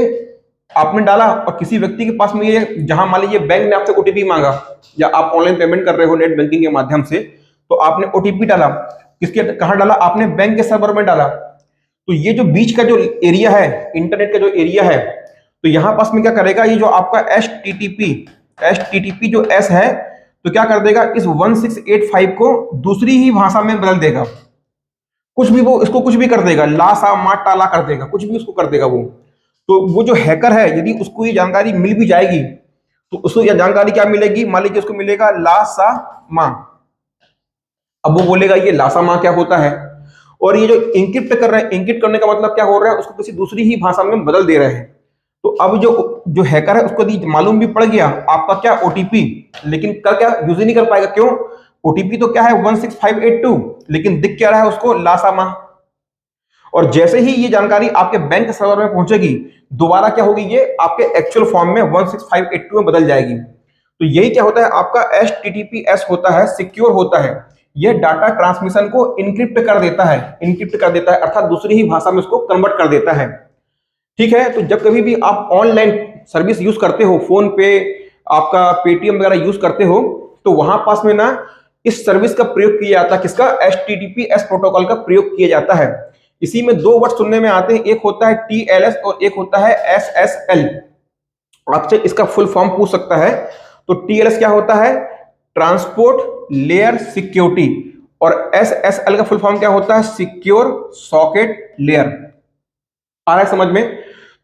आपने डाला, और किसी व्यक्ति के पास में ये, जहां मान लीजिए बैंक ने आपसे ओटीपी मांगा या आप ऑनलाइन पेमेंट कर रहे हो नेट बैंकिंग के माध्यम से, तो आपने ओटीपी डाला, किसके, कहां डाला आपने, बैंक के सर्वर में डाला। तो ये जो बीच का जो एरिया है, इंटरनेट का जो एरिया है, तो यहां पास में क्या करेगा, ये जो आपका एचटीटीपी जो एस है, तो क्या कर देगा, इस 1685 को दूसरी ही भाषा में बदल देगा। कुछ भी वो इसको कुछ भी कर देगा, ला सा मा टाला कर देगा, कुछ भी उसको कर देगा वो। तो वो जो हैकर है यदि उसको ये जानकारी मिल भी जाएगी तो उसको ये जानकारी क्या मिलेगी, मान लीजिए उसको मिलेगा ला सा मा। अब वो बोलेगा ये ला सा मा क्या होता है, और ये जो इंक्रिप्ट कर रहे हैं, इंक्रिप्ट करने का मतलब क्या हो रहा है, उसको किसी दूसरी ही भाषा में बदल दे रहे हैं। तो अब जो जो हैकर है उसको मालूम भी पड़ गया आपका क्या ओटीपी, लेकिन कर क्या यूज ही नहीं कर पाएगा। क्यों, ओटीपी तो क्या है 16582, लेकिन दिख क्या रहा है उसको, लासामा। और जैसे ही ये जानकारी आपके बैंक सर्वर में पहुंचेगी, दोबारा क्या होगी, ये आपके एक्चुअल फॉर्म में 16582 में बदल जाएगी। तो यही क्या होता है, आपका HTTPS होता है, सिक्योर होता है। यह डाटा ट्रांसमिशन को इनक्रिप्ट कर देता है, इनक्रिप्ट कर देता है, अर्थात दूसरी ही भाषा में उसको कन्वर्ट कर देता है। ठीक है, तो जब कभी भी आप ऑनलाइन सर्विस यूज करते हो, फोन पे, आपका पेटीएम वगैरह यूज करते हो, तो वहां पास में ना इस सर्विस का प्रयोग किया जाता है, किसका, HTTPS प्रोटोकॉल का प्रयोग किया जाता है। इसी में दो वर्ड सुनने में आते हैं, एक होता है TLS और एक होता है SSL। आपसे इसका फुल फॉर्म पूछ सकता है। तो TLS क्या होता है, ट्रांसपोर्ट लेयर सिक्योरिटी, और SSL का फुल फॉर्म क्या होता है, सिक्योर सॉकेट लेयर। आ रहा है समझ में।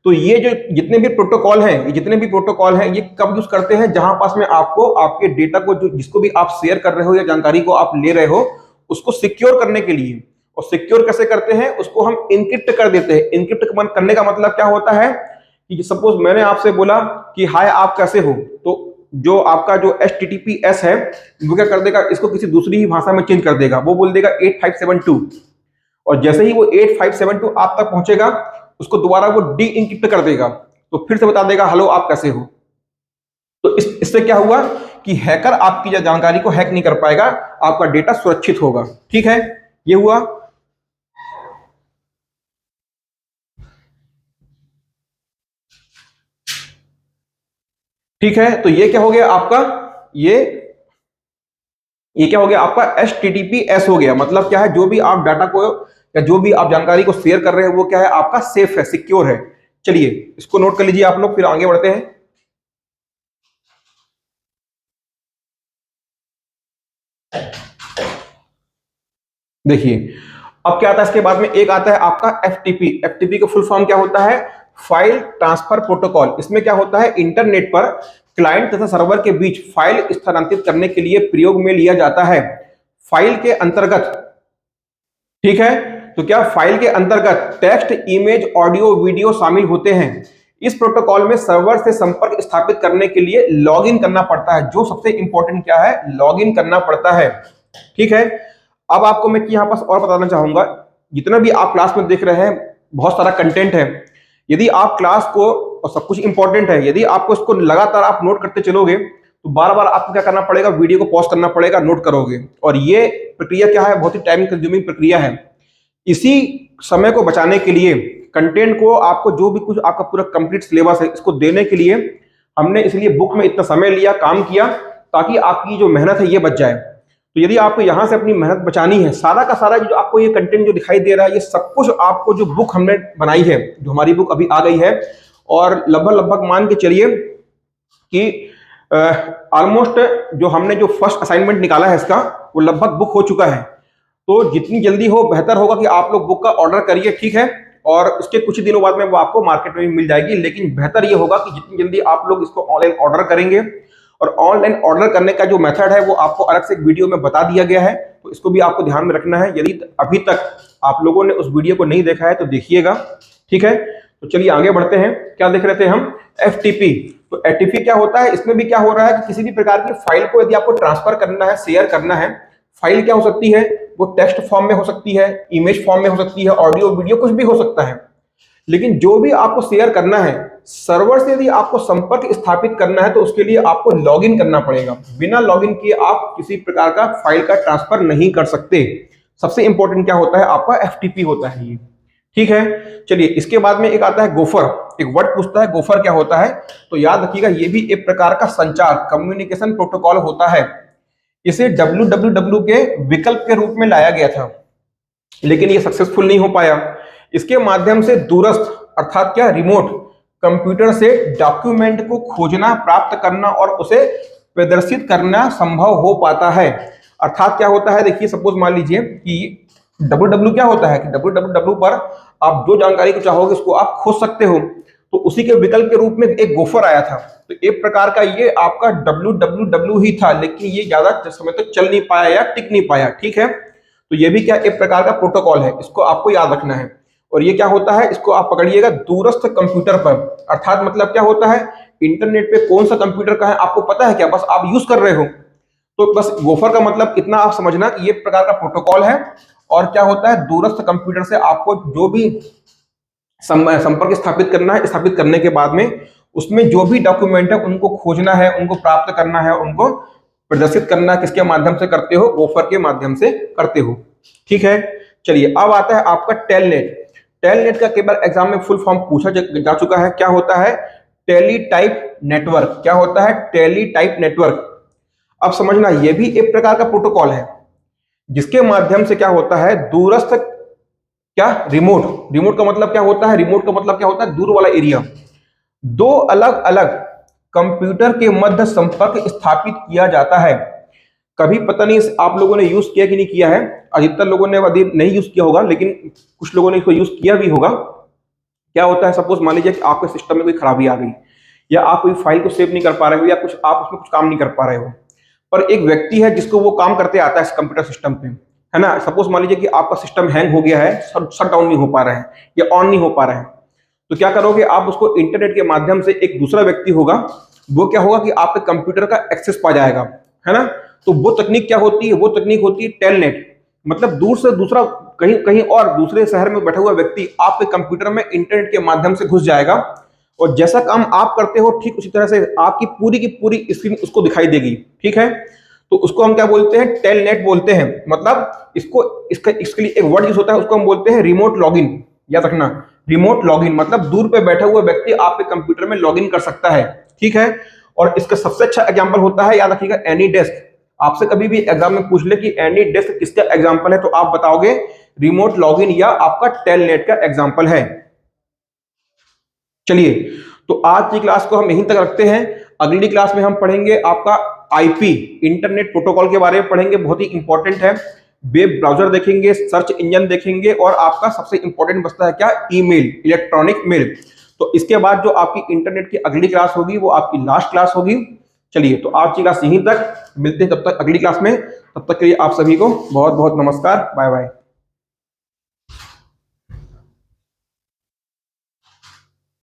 तो ये जो जितने भी प्रोटोकॉल हैं, ये जितने भी प्रोटोकॉल हैं, ये कब यूज करते हैं, जहां पास में आपको आपके डेटा को, जो जिसको भी आप शेयर कर रहे हो या जानकारी को आप ले रहे हो, उसको सिक्योर करने के लिए। और सिक्योर कैसे करते हैं, उसको हम इनक्रिप्ट कर देते हैं। इनक्रिप्ट करने का मतलब क्या होता है कि सपोज मैंने आपसे बोला कि हाय आप कैसे हो, तो जो आपका जो HTTPS है वो क्या कर देगा, इसको किसी दूसरी ही भाषा में चेंज कर देगा। वो बोल देगा 8572, और जैसे ही वो 8572 आप तक पहुंचेगा, उसको दोबारा वो डी इंक्रिप्ट कर देगा, तो फिर से बता देगा हेलो आप कैसे हो। तो इससे क्या हुआ कि हैकर आपकी जानकारी को हैक नहीं कर पाएगा, आपका डेटा सुरक्षित होगा। ठीक है, ये हुआ। ठीक है, तो ये क्या हो गया आपका, ये क्या हो गया आपका, HTTPS हो गया। मतलब क्या है, जो भी आप डाटा को या जो भी आप जानकारी को शेयर कर रहे हैं वो क्या है, आपका सेफ है, सिक्योर है। चलिए इसको नोट कर लीजिए आप लोग, फिर आगे बढ़ते हैं। देखिए अब क्या आता है इसके बाद में, एक आता है आपका FTP। FTP का फुल फॉर्म क्या होता है, फाइल ट्रांसफर प्रोटोकॉल। इसमें क्या होता है, इंटरनेट पर क्लाइंट तथा सर्वर के बीच फाइल स्थानांतरित करने के लिए प्रयोग में लिया जाता है। फाइल के अंतर्गत, ठीक है, तो क्या फाइल के अंतर्गत टेक्स्ट, इमेज, ऑडियो, वीडियो शामिल होते हैं। इस प्रोटोकॉल में सर्वर से संपर्क स्थापित करने के लिए लॉगिन करना पड़ता है। जो सबसे इंपॉर्टेंट क्या है, लॉगिन करना पड़ता है। ठीक है, अब आपको मैं यहां पास और बताना चाहूंगा, जितना भी आप क्लास में देख रहे हैं बहुत सारा कंटेंट है। यदि आप क्लास को, और सब कुछ इंपॉर्टेंट है, यदि आपको इसको लगातार आप नोट करते चलोगे तो बार बार आपको क्या करना पड़ेगा, वीडियो को पॉज करना पड़ेगा, नोट करोगे। और ये प्रक्रिया क्या है, बहुत ही टाइम कंज्यूमिंग प्रक्रिया है। इसी समय को बचाने के लिए, कंटेंट को आपको जो भी कुछ आपका पूरा कंप्लीट सिलेबस है इसको देने के लिए हमने इसलिए बुक में इतना समय लिया, काम किया, ताकि आपकी जो मेहनत है ये बच जाए। तो यदि आपको यहाँ से अपनी मेहनत बचानी है, सारा का सारा जो आपको ये कंटेंट जो दिखाई दे रहा है, ये सब कुछ आपको जो बुक हमने बनाई है, जो हमारी बुक अभी आ गई है, और लगभग मान के चलिए कि ऑलमोस्ट जो हमने जो फर्स्ट असाइनमेंट निकाला है इसका, वो लगभग बुक हो चुका है। तो जितनी जल्दी हो बेहतर होगा कि आप लोग बुक का ऑर्डर करिए, ठीक है, और उसके कुछ दिनों बाद में वो आपको मार्केट में भी मिल जाएगी। लेकिन बेहतर ये होगा कि जितनी जल्दी आप लोग इसको ऑनलाइन ऑर्डर करेंगे, और ऑनलाइन ऑर्डर करने का जो मेथड है वो आपको अलग से एक वीडियो में बता दिया गया है, तो इसको भी आपको ध्यान में रखना है। यदि अभी तक आप लोगों ने उस वीडियो को नहीं देखा है तो देखिएगा, ठीक है। तो चलिए आगे बढ़ते हैं। क्या देख रहे थे हम? FTP। तो FTP क्या होता है? इसमें भी क्या हो रहा है कि किसी भी प्रकार की फाइल को यदि आपको ट्रांसफर करना है, शेयर करना है, फाइल क्या हो सकती है? वो टेक्स्ट फॉर्म में हो सकती है, इमेज फॉर्म में हो सकती है, ऑडियो वीडियो कुछ भी हो सकता है। लेकिन जो भी आपको शेयर करना है, सर्वर से यदि आपको संपर्क स्थापित करना है तो उसके लिए आपको लॉगिन करना पड़ेगा। बिना लॉगिन किए आप किसी प्रकार का फाइल का ट्रांसफर नहीं कर सकते। सबसे इंपॉर्टेंट क्या होता है? आपका FTP होता है ये, ठीक है। चलिए इसके बाद में एक आता है गोफर। एक वर्ड पूछता है गोफर क्या होता है, तो याद रखिएगा ये भी एक प्रकार का संचार कम्युनिकेशन प्रोटोकॉल होता है। इसे www के विकल्प के रूप में लाया गया था, लेकिन ये सक्सेसफुल नहीं हो पाया। इसके माध्यम से दूरस्थ अर्थात क्या, रिमोट कंप्यूटर से डॉक्यूमेंट को खोजना, प्राप्त करना और उसे प्रदर्शित करना संभव हो पाता है। अर्थात क्या होता है? देखिए सपोज मान लीजिए कि www क्या होता है कि www पर आप जो जानकारी को चाहोगे उसको आप खोज सकते हो, तो उसी के विकल्प के रूप में एक गोफर आया था। तो एक प्रकार का ये आपका www ही था, लेकिन ये ज्यादा समय तक चल नहीं पाया या टिक नहीं पाया, ठीक है। तो ये भी क्या एक प्रकार का प्रोटोकॉल है, इसको आपको याद रखना है। और ये क्या होता है? इसको आप पकड़िएगा दूरस्थ कंप्यूटर पर। अर्थात मतलब क्या होता है? इंटरनेट पे कौन सा कंप्यूटर का है आपको पता है क्या? बस आप यूज कर रहे हो। तो बस गोफर का मतलब इतना आप समझना कि ये प्रकार का प्रोटोकॉल है। और क्या होता है? दूरस्थ कंप्यूटर से आपको जो भी संपर्क स्थापित करना है, स्थापित करने के बाद में उसमें जो भी डॉक्यूमेंट है उनको खोजना है, उनको प्राप्त करना है, उनको प्रदर्शित करना है। किसके माध्यम से करते हो? गोफर के माध्यम से करते हो, ठीक है। चलिए अब आता है आपका टेलनेट। टेलनेट का कई बार एग्जाम में फुल फॉर्म पूछा जा चुका है। क्या होता है? Teletype network. क्या होता है? Teletype network. अब समझना ये भी एक प्रकार का प्रोटोकॉल है, जिसके माध्यम से क्या होता है? दूरस्थ क्या, रिमोट। रिमोट का मतलब क्या होता है? रिमोट का मतलब क्या होता है? दूर वाला एरिया। दो अलग अलग कंप्यूटर के मध्य संपर्क स्थापित किया जाता है। कभी पता नहीं आप लोगों ने यूज किया कि नहीं किया है, अधिकतर लोगों ने अभी नहीं यूज किया होगा, लेकिन कुछ लोगों ने इसको यूज किया भी होगा। क्या होता है? सपोज मान लीजिए कि आपके सिस्टम में कोई खराबी आ गई, या आप कोई फाइल को सेव नहीं कर पा रहे हो, या कुछ आप उसमें कुछ काम नहीं कर पा रहे हो, पर एक व्यक्ति है जिसको वो काम करते आता है इस कंप्यूटर सिस्टम पे, है ना। सपोज मान लीजिए कि आपका सिस्टम हैंग हो गया है, शट डाउन नहीं हो पा रहा है या ऑन नहीं हो पा रहा है, तो क्या करोगे आप? उसको इंटरनेट के माध्यम से, एक दूसरा व्यक्ति होगा, वो क्या होगा कि आपके कंप्यूटर का एक्सेस पा जाएगा, है ना। तो वो तकनीक क्या होती है? वो तकनीक होती है टेलनेट। मतलब दूर से दूसरा कहीं कहीं और दूसरे शहर में बैठा हुआ व्यक्ति आपके कंप्यूटर में इंटरनेट के माध्यम से घुस जाएगा, और जैसा काम आप करते हो ठीक उसी तरह से आपकी पूरी की पूरी स्क्रीन उसको दिखाई देगी, ठीक है। तो उसको हम क्या बोलते हैं? टेलनेट बोलते हैं। मतलब इसके लिए एक वर्ड यूज होता है, उसको हम बोलते हैं रिमोट लॉगिन। याद रखना, रिमोट लॉगिन मतलब दूर पे बैठा हुआ व्यक्ति आपके कंप्यूटर में लॉगिन कर सकता है, ठीक है। और इसका सबसे अच्छा एग्जांपल होता है, याद रखिएगा, एनीडेस्क। आपसे कभी भी एग्जाम में पूछ ले कि एनीडेस्क किसका एग्जांपल है, तो आप बताओगे रिमोट लॉगिन या आपका टेलनेट का एग्जांपल है। चलिए तो आज की क्लास को हम यहीं तक रखते हैं। अगली क्लास में हम पढ़ेंगे आपका आईपी, इंटरनेट प्रोटोकॉल के बारे में पढ़ेंगे, बहुत ही इंपॉर्टेंट है। वेब ब्राउजर देखेंगे, सर्च इंजन देखेंगे, और आपका सबसे इंपॉर्टेंट बचता है क्या? Email, electronic mail. तो इसके बाद जो आपकी इंटरनेट की अगली क्लास होगी वो आपकी लास्ट क्लास होगी। चलिए तो आज की क्लास यहीं तक, मिलते हैं तब तक अगली क्लास में। तब तक के लिए आप सभी को बहुत बहुत नमस्कार, बाय बाय।